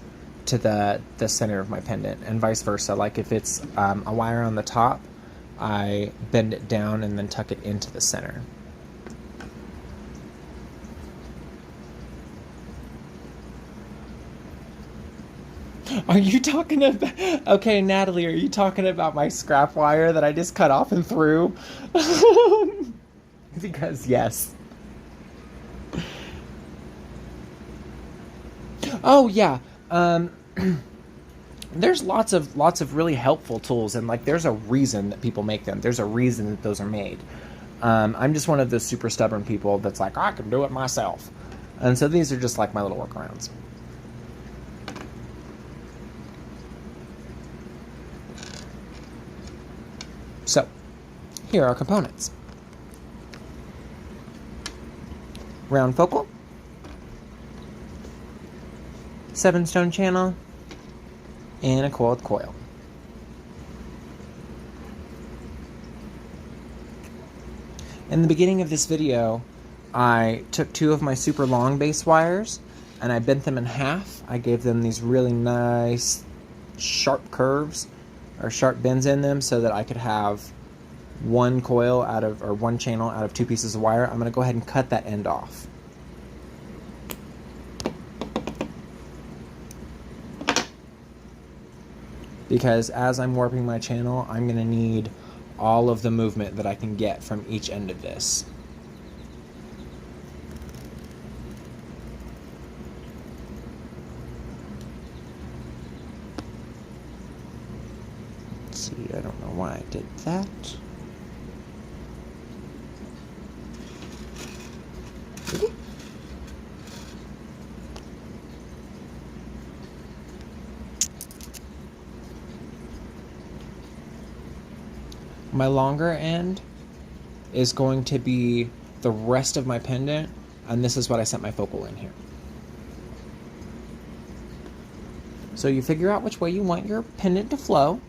to the center of my pendant, and vice versa. Like if it's a wire on the top, I bend it down and then tuck it into the center. Are you talking about... Okay, Natalie, are you talking about my scrap wire that I just cut off and threw? Because yes. Oh yeah. There's lots of really helpful tools, and like there's a reason that people make them. There's a reason that those are made. I'm just one of those super stubborn people that's like, I can do it myself. And so these are just like my little workarounds. So, here are our components. Round focal, 7-stone channel, and a coiled coil. In the beginning of this video, I took 2 of my super long base wires and I bent them in half. I gave them these really nice sharp curves or sharp bends in them so that I could have one coil out of, or one channel out of 2 pieces of wire. I'm going to go ahead and cut that end off. Because as I'm warping my channel, I'm going to need all of the movement that I can get from each end of this. Let's see, I don't know why I did that. My longer end, is going to be the rest of my pendant, and this is what I set my focal in here. So you figure out which way you want your pendant to flow.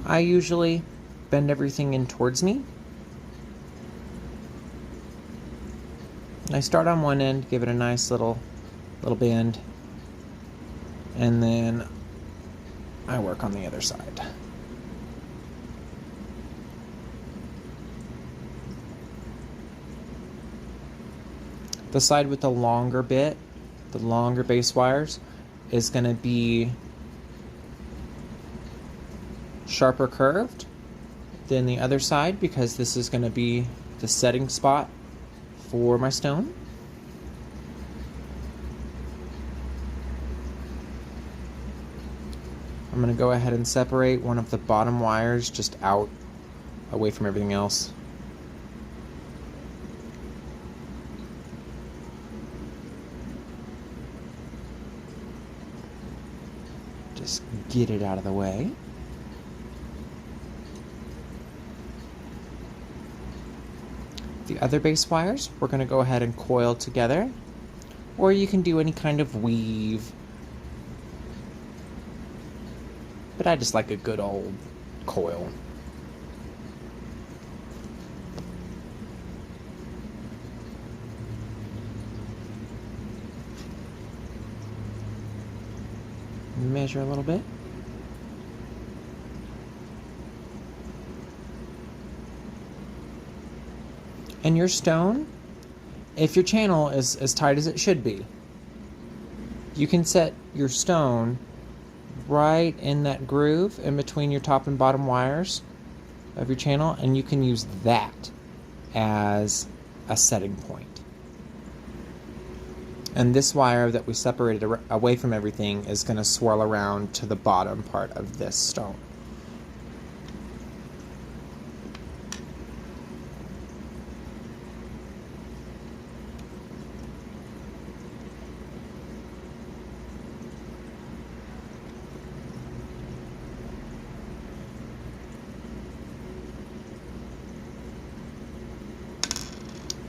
I usually bend everything in towards me. I start on one end, give it a nice little bend, and then I work on the other side. The side with the longer bit, the longer base wires, is going to be sharper curved than the other side, because this is going to be the setting spot for my stone. I'm going to go ahead and separate one of the bottom wires just out, away from everything else. Just get it out of the way. The other base wires, we're going to go ahead and coil together, or you can do any kind of weave, but I just like a good old coil. Measure a little bit. And your stone, if your channel is as tight as it should be, you can set your stone right in that groove in between your top and bottom wires of your channel, and you can use that as a setting point. And this wire that we separated away from everything is going to swirl around to the bottom part of this stone.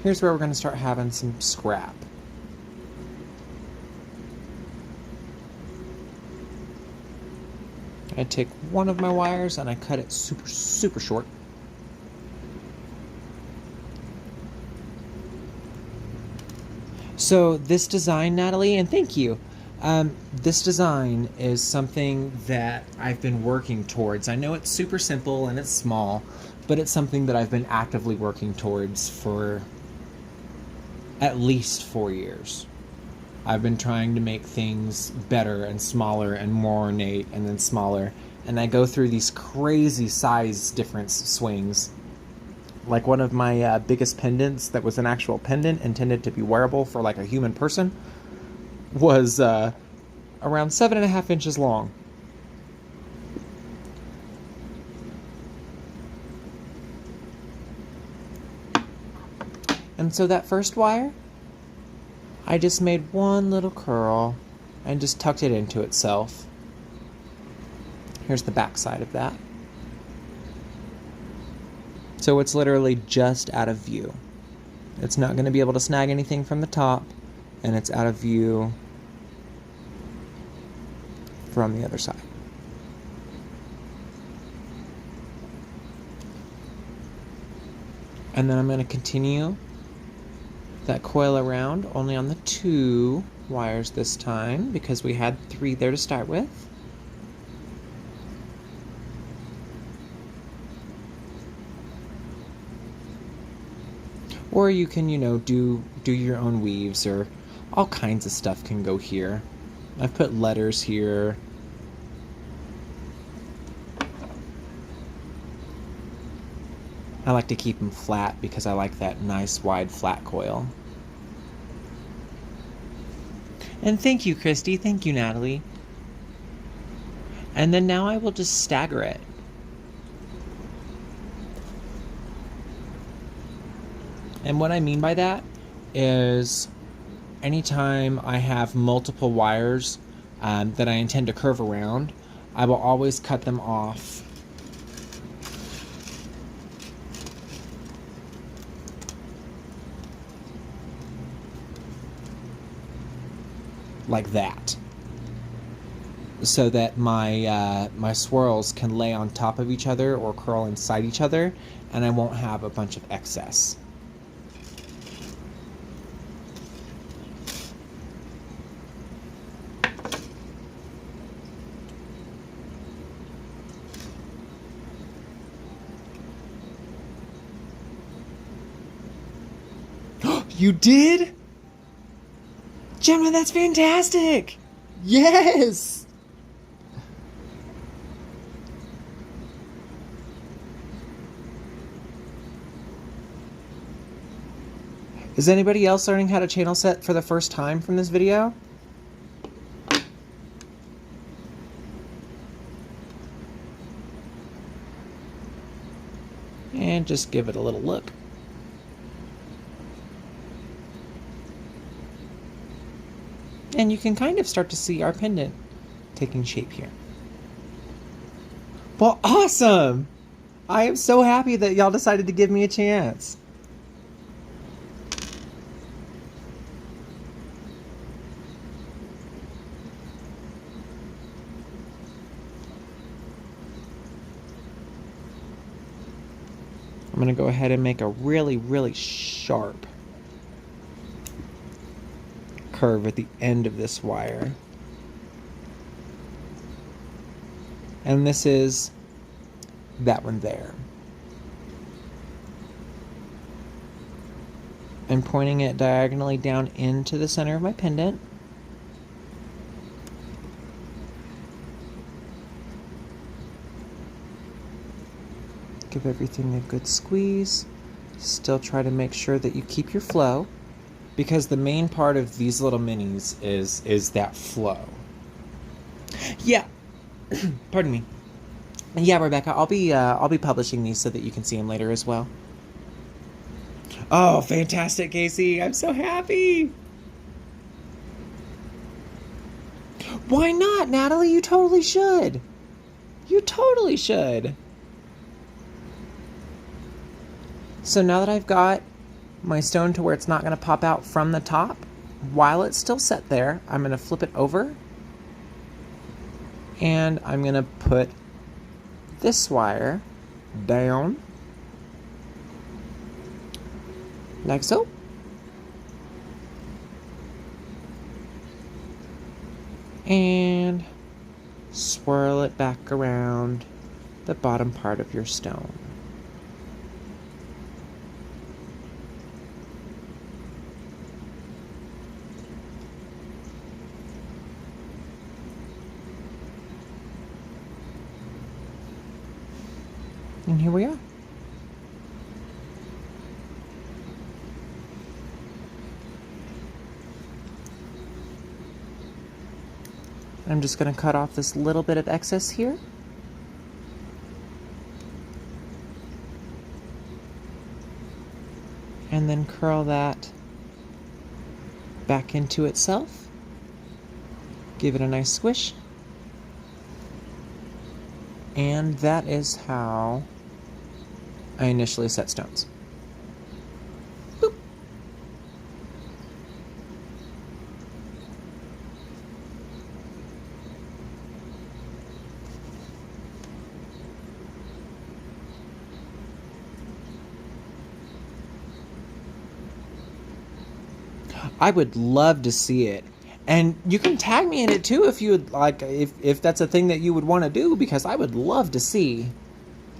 Here's where we're going to start having some scrap. I take one of my wires and I cut it super short. So this design, Natalie, and thank you. This design is something that I've been working towards. I know it's super simple and it's small, but it's something that I've been actively working towards for at least 4 years. I've been trying to make things better and smaller and more ornate and then smaller. And I go through these crazy size difference swings. Like one of my biggest pendants that was an actual pendant intended to be wearable for like a human person was around 7.5 inches long. And so that first wire, I just made one little curl and just tucked it into itself. Here's the back side of that. So it's literally just out of view. It's not going to be able to snag anything from the top, and it's out of view from the other side. And then I'm going to continue that coil around, only on the 2 wires this time, because we had 3 there to start with. Or you can, do your own weaves, or all kinds of stuff can go here. I've put letters here. I like to keep them flat because I like that nice wide flat coil. And thank you, Christy. Thank you, Natalie. And then now I will just stagger it. And what I mean by that is anytime I have multiple wires that I intend to curve around, I will always cut them off like that, so that my my swirls can lay on top of each other or curl inside each other, and I won't have a bunch of excess. You did? Gemma, that's fantastic! Yes! Is anybody else learning how to channel set for the first time from this video? And just give it a little look. And you can kind of start to see our pendant taking shape here. Well, awesome! I am so happy that y'all decided to give me a chance. I'm going to go ahead and make a really, really sharp curve at the end of this wire. And this is that one there. I'm pointing it diagonally down into the center of my pendant. Give everything a good squeeze. Still try to make sure that you keep your flow, because the main part of these little minis is that flow. Yeah, pardon me. Yeah, Rebecca, I'll be publishing these so that you can see them later as well. Oh, fantastic, Casey! I'm so happy. Why not, Natalie? You totally should. You totally should. So now that I've got my stone to where it's not going to pop out from the top, while it's still set there, I'm going to flip it over, and I'm going to put this wire down like so. And swirl it back around the bottom part of your stone. And here we are. I'm just going to cut off this little bit of excess here. And then curl that back into itself. Give it a nice squish. And that is how I initially set stones. Boop. I would love to see it. And you can tag me in it too if you would like, if that's a thing that you would want to do, because I would love to see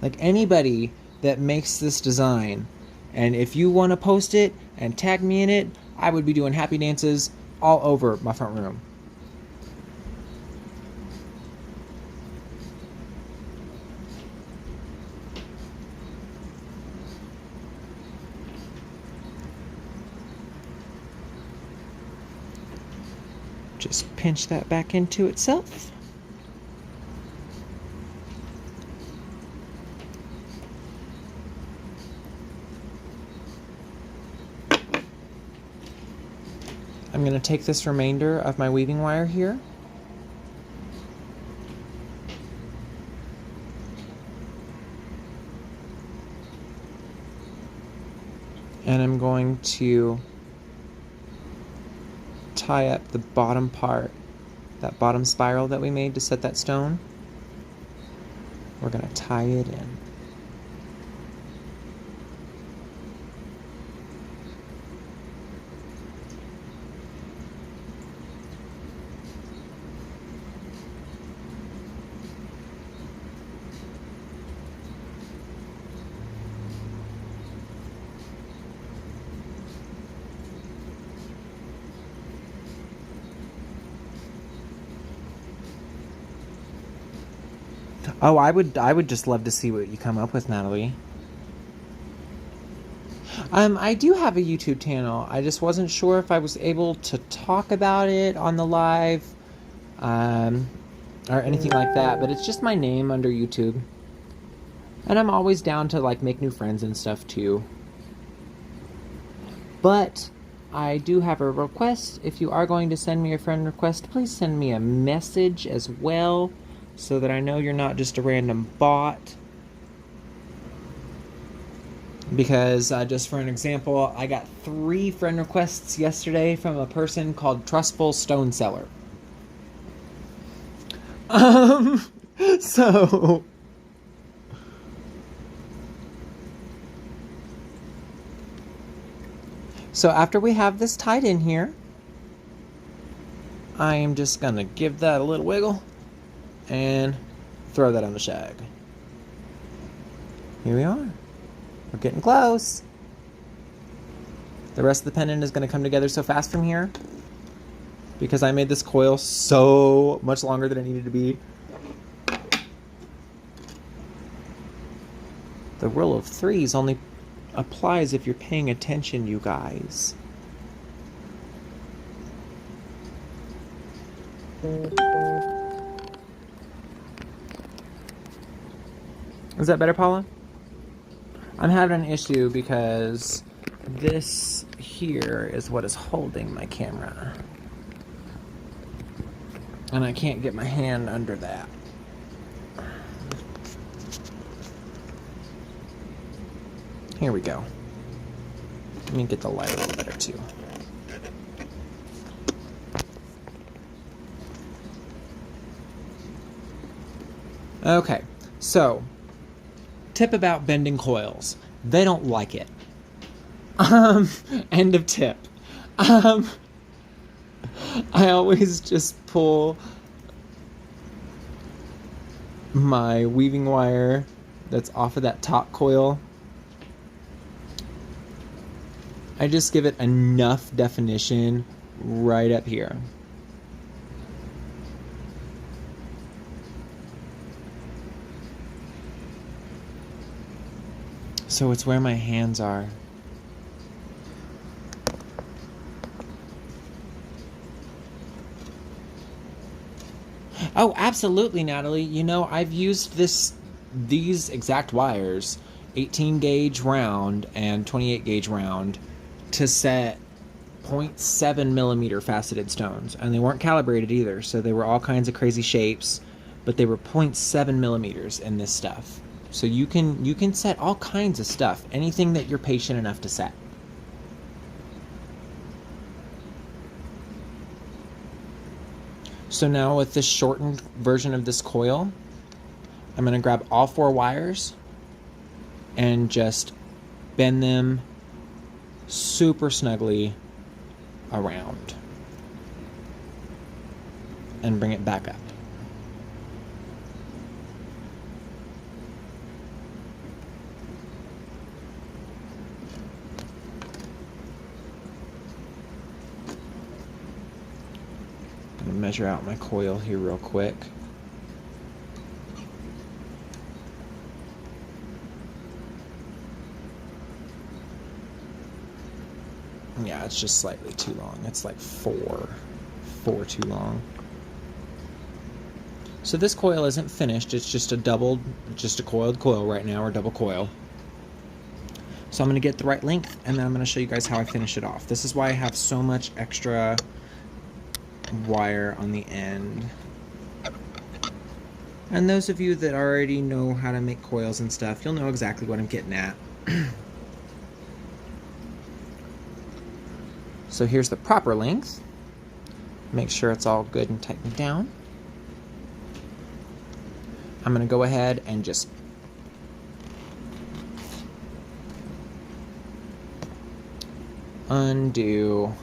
like anybody that makes this design. And if you want to post it and tag me in it, I would be doing happy dances all over my front room. Just pinch that back into itself. I'm going to take this remainder of my weaving wire here, and I'm going to tie up the bottom part, that bottom spiral that we made to set that stone. We're going to tie it in. Oh, I would just love to see what you come up with, Natalie. I do have a YouTube channel. I just wasn't sure if I was able to talk about it on the live, or anything like that. But it's just my name under YouTube, and I'm always down to like make new friends and stuff too. But I do have a request. If you are going to send me a friend request, please send me a message as well, so that I know you're not just a random bot. Because, just for an example, I got 3 friend requests yesterday from a person called Trustful Stone Seller. So... So after we have this tied in here, I am just going to give that a little wiggle and throw that on the shag. Here we are. We're getting close. The rest of the pendant is going to come together so fast from here because I made this coil so much longer than it needed to be. The rule of threes only applies if you're paying attention, you guys. Is that better, Paula? I'm having an issue because this here is what is holding my camera. And I can't get my hand under that. Here we go. Let me get the light a little better too. Okay, so tip about bending coils. They don't like it. End of tip. I always just pull my weaving wire that's off of that top coil. I just give it enough definition right up here. So it's where my hands are. Oh, absolutely, Natalie. You know, I've used these exact wires, 18 gauge round and 28 gauge round, to set 0.7 millimeter faceted stones. And they weren't calibrated either, so they were all kinds of crazy shapes, but they were 0.7 millimeters in this stuff. So you can set all kinds of stuff, anything that you're patient enough to set. So now with this shortened version of this coil, I'm going to grab all 4 wires and just bend them super snugly around and bring it back up. I'm going to measure out my coil here real quick. Yeah, it's just slightly too long. It's like 4 too long. So this coil isn't finished. It's just a coiled coil right now, or double coil. So I'm going to get the right length, and then I'm going to show you guys how I finish it off. This is why I have so much extra wire on the end. And those of you that already know how to make coils and stuff, you'll know exactly what I'm getting at. So here's the proper length. Make sure it's all good and tightened down. I'm going to go ahead and just undo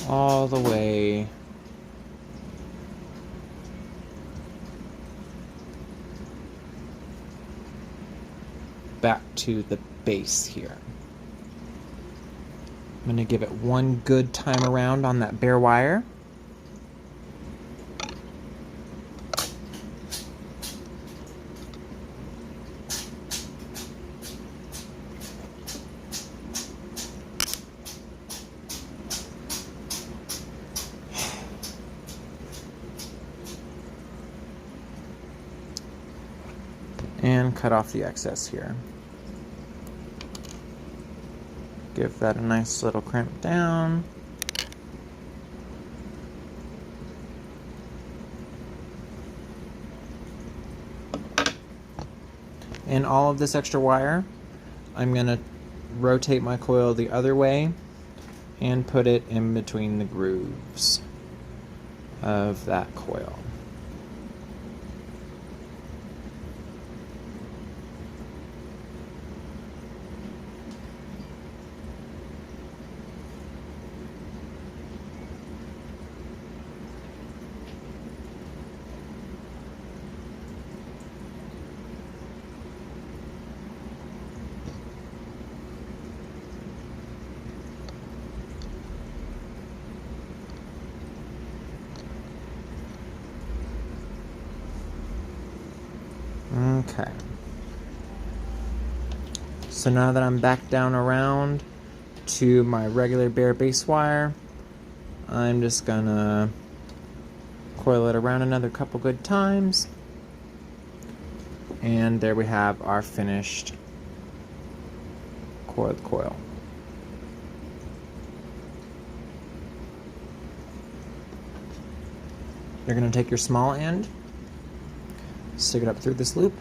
all the way back to the base here. I'm going to give it one good time around on that bare wire. And cut off the excess here. Give that a nice little crimp down. And all of this extra wire, I'm going to rotate my coil the other way and put it in between the grooves of that coil. Okay. So now that I'm back down around to my regular bare base wire, I'm just gonna coil it around another couple good times. And there we have our finished coiled coil. You're gonna take your small end, stick it up through this loop.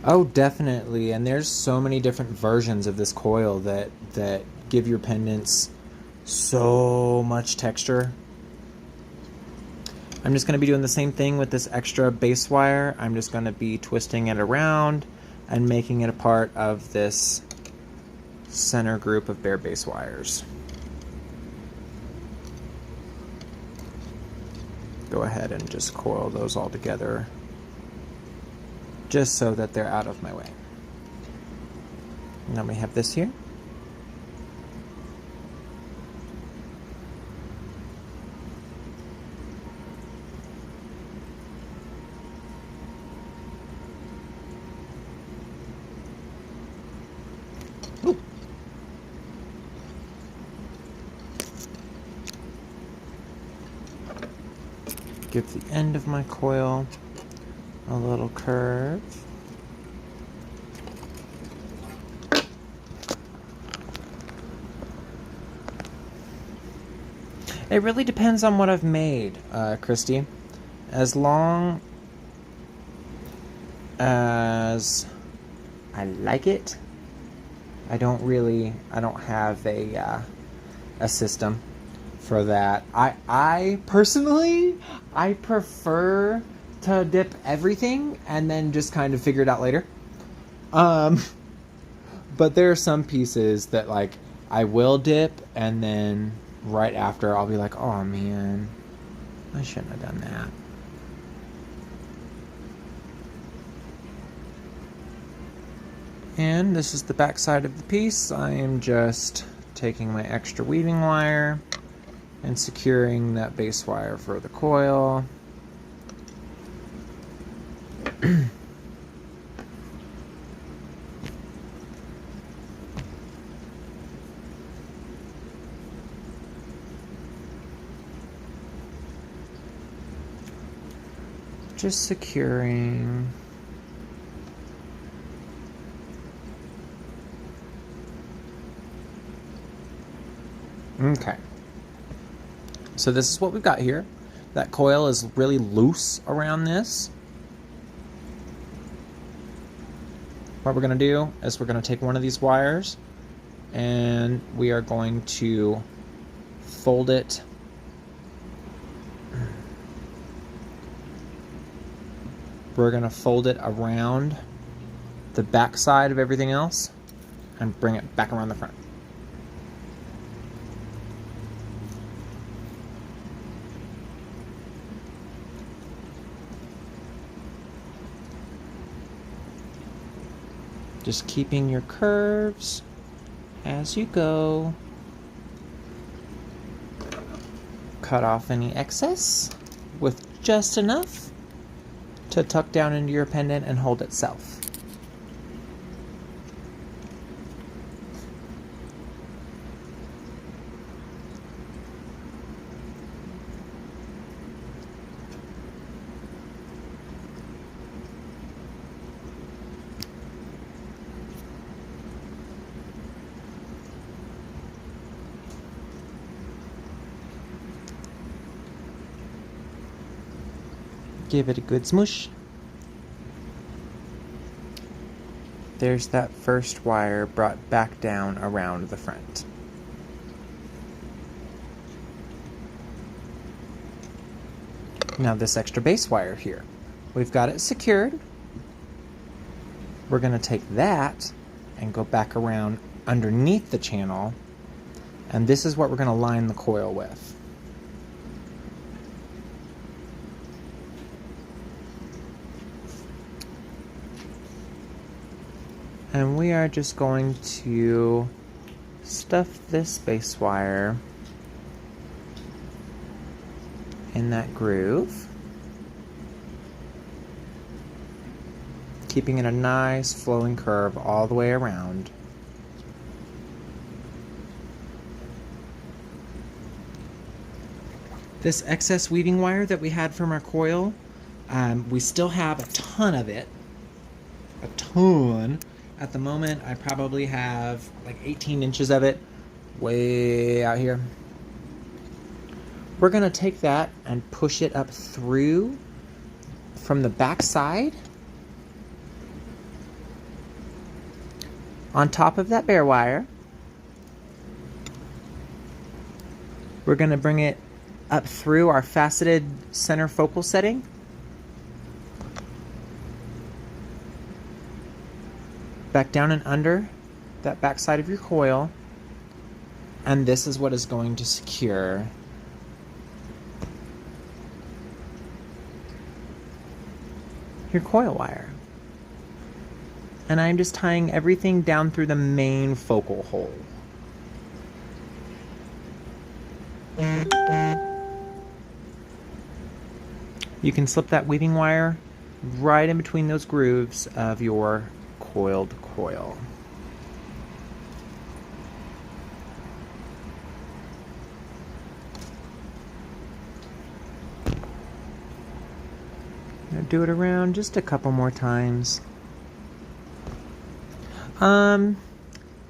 Oh, definitely. And there's so many different versions of this coil that give your pendants so much texture. I'm just going to be doing the same thing with this extra base wire. I'm just going to be twisting it around and making it a part of this center group of bare base wires. Go ahead and just coil those all together, just so that they're out of my way. Now we have this here. Ooh. Give the end of my coil a little curve. It really depends on what I've made, Christy. As long as I like it, I don't have a system for that. I personally, I prefer to dip everything and then just kind of figure it out later. But there are some pieces that like I will dip and then right after I'll be like, oh man, I shouldn't have done that. And this is the back side of the piece. I am just taking my extra weaving wire and securing that base wire for the coil. Just securing Okay. So this is what we've got here. That coil is really loose around this. What we're going to do is we're going to take one of these wires and we are going to fold it around the back side of everything else and bring it back around the front. Just keeping your curves as you go. Cut off any excess with just enough to tuck down into your pendant and hold itself. Give it a good smoosh. There's that first wire brought back down around the front. Now this extra base wire here, we've got it secured. We're going to take that and go back around underneath the channel, and this is what we're going to line the coil with. And we are just going to stuff this base wire in that groove, keeping it a nice flowing curve all the way around. This excess weaving wire that we had from our coil, we still have a ton of it. A ton. At the moment, I probably have like 18 inches of it way out here. We're going to take that and push it up through from the back side on top of that bare wire. We're going to bring it up through our faceted center focal setting. Back down and under that back side of your coil, and this is what is going to secure your coil wire. And I'm just tying everything down through the main focal hole. You can slip that weaving wire right in between those grooves of your coiled coil. Now do it around just a couple more times.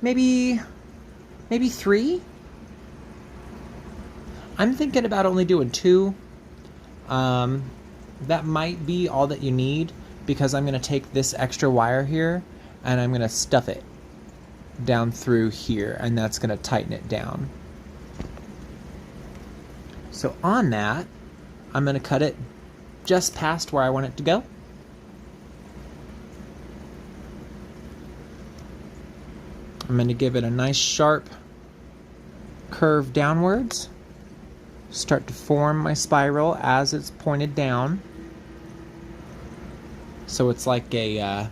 Maybe 3. I'm thinking about only doing 2. That might be all that you need, because I'm going to take this extra wire here and I'm going to stuff it down through here, and that's going to tighten it down. So on that, I'm going to cut it just past where I want it to go. I'm going to give it a nice sharp curve downwards. Start to form my spiral as it's pointed down. So it's like a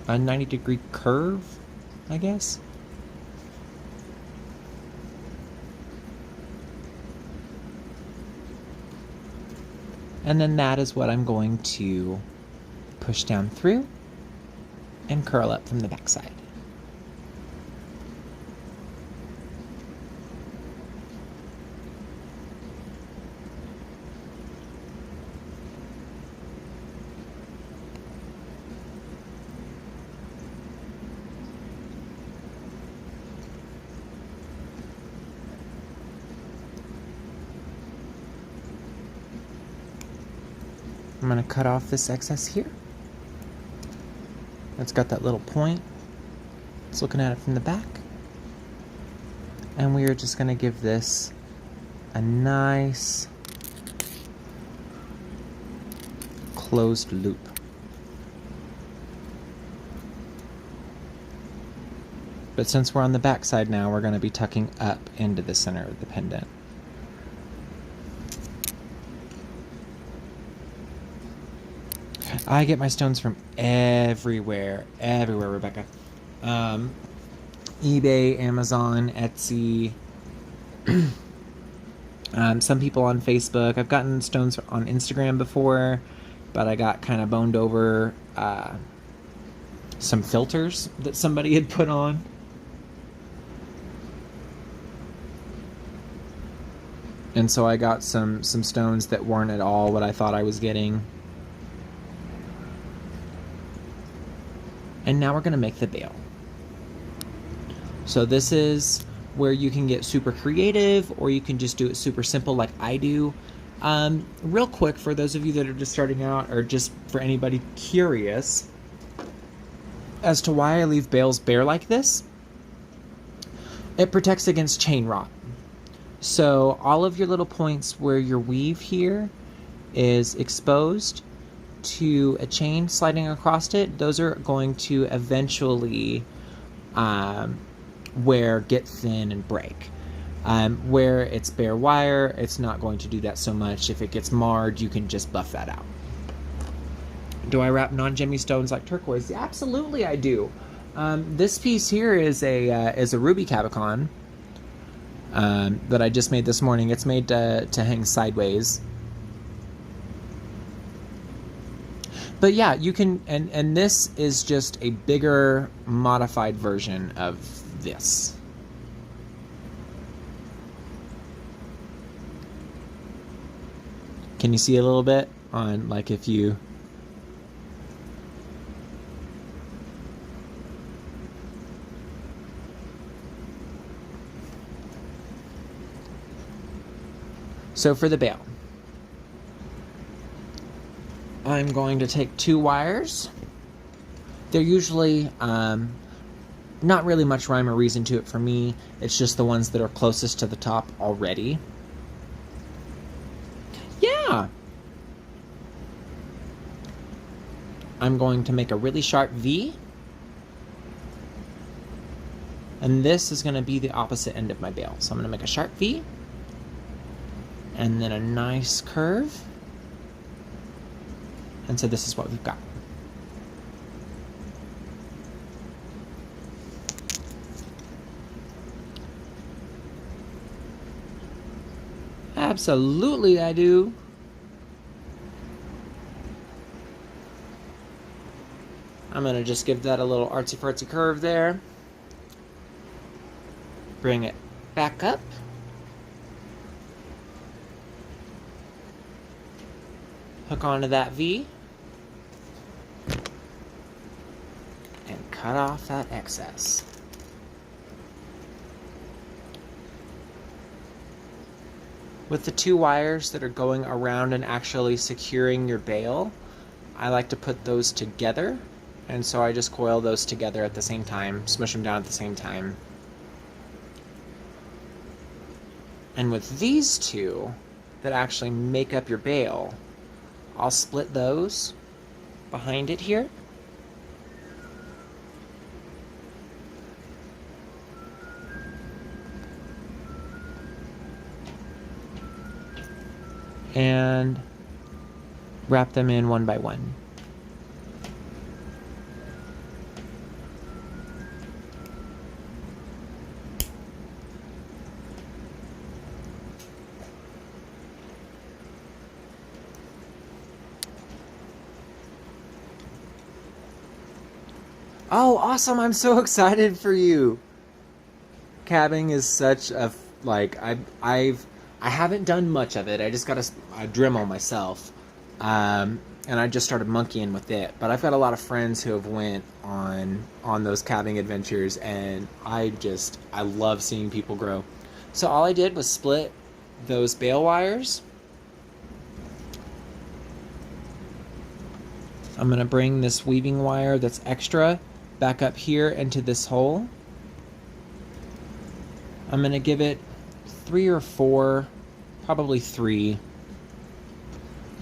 90-degree curve, I guess. And then that is what I'm going to push down through and curl up from the backside. I'm going to cut off this excess here. It's got that little point. It's looking at it from the back. And we are just going to give this a nice closed loop. But since we're on the back side now, we're going to be tucking up into the center of the pendant. I get my stones from everywhere, Rebecca. eBay, Amazon, Etsy, some people on Facebook. I've gotten stones on Instagram before, but I got kind of boned over some filters that somebody had put on. And so I got some stones that weren't at all what I thought I was getting. And now we're going to make the bail. So this is where you can get super creative, or you can just do it super simple like I do. Real quick, for those of you that are just starting out, or just for anybody curious as to why I leave bails bare like this, it protects against chain rot. So all of your little points where your weave here is exposed to a chain sliding across it, those are going to eventually get thin and break. Where it's bare wire, it's not going to do that so much. If it gets marred, you can just buff that out. Do I wrap non-gemmy stones like turquoise? Yeah, absolutely I do. This piece here is a ruby cabochon that I just made this morning. It's made to hang sideways. But yeah, you can, and this is just a bigger, modified version of this. Can you see a little bit on, like, if you... So for the bail, I'm going to take 2 wires. They're usually not really much rhyme or reason to it for me. It's just the ones that are closest to the top already. Yeah. I'm going to make a really sharp V. And this is going to be the opposite end of my bail. So I'm going to make a sharp V. And then a nice curve. And so this is what we've got. Absolutely I do. I'm going to just give that a little artsy-fartsy curve there. Bring it back up. Hook onto that V. And cut off that excess. With the 2 wires that are going around and actually securing your bail, I like to put those together. And so I just coil those together at the same time, smush them down at the same time. And with these 2 that actually make up your bail, I'll split those behind it here. And wrap them in one by one. Oh, awesome. I'm so excited for you. Cabbing is such a, like, I haven't done much of it. I just got a Dremel myself. And I just started monkeying with it. But I've got a lot of friends who have went on those cabbing adventures, and I love seeing people grow. So all I did was split those bail wires. I'm going to bring this weaving wire that's extra back up here into this hole. I'm going to give it 3 or 4, probably 3,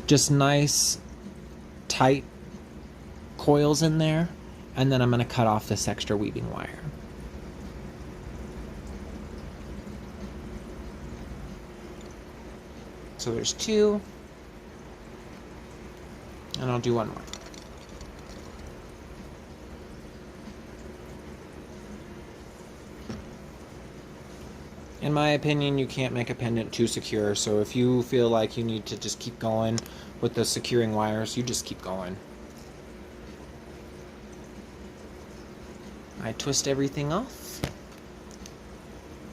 just nice tight coils in there, and then I'm going to cut off this extra weaving wire. So there's 2, and I'll do 1 more. In my opinion, you can't make a pendant too secure, so if you feel like you need to just keep going with the securing wires, you just keep going. I twist everything off,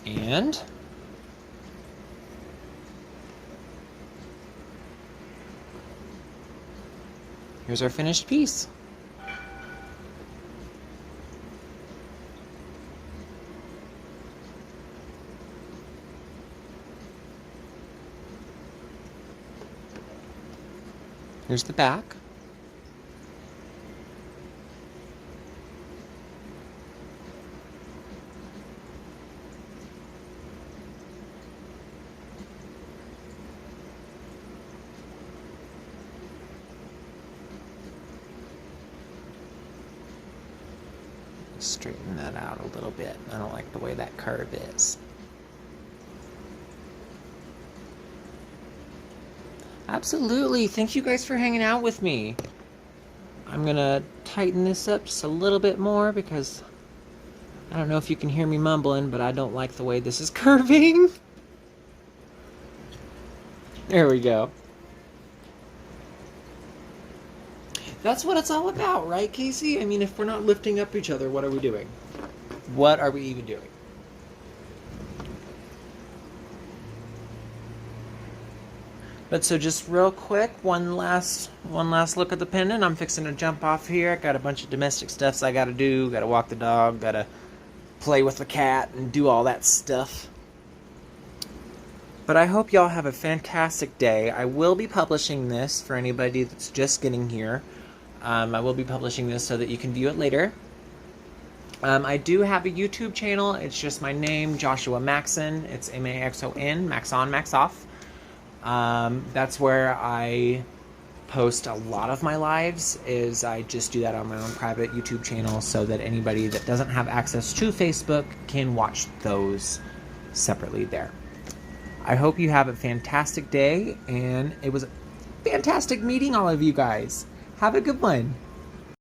and here's our finished piece. Here's the back. Straighten that out a little bit. I don't like the way that curve is. Absolutely. Thank you guys for hanging out with me. I'm gonna tighten this up just a little bit more because I don't know if you can hear me mumbling, but I don't like the way this is curving. There we go. That's what it's all about, right, Casey? I mean, if we're not lifting up each other, what are we doing? What are we even doing? But so just real quick, one last look at the pendant. I'm fixing to jump off here. I got a bunch of domestic stuffs I gotta do. Gotta walk the dog, gotta play with the cat and do all that stuff. But I hope y'all have a fantastic day. I will be publishing this for anybody that's just getting here. I will be publishing this so that you can view it later. I do have a YouTube channel. It's just my name, Joshua Maxon. It's M-A-X-O-N, Max on, Max off. That's where I post a lot of my lives. Is I just do that on my own private YouTube channel so that anybody that doesn't have access to Facebook can watch those separately there. I hope you have a fantastic day, and it was a fantastic meeting all of you guys. Have a good one.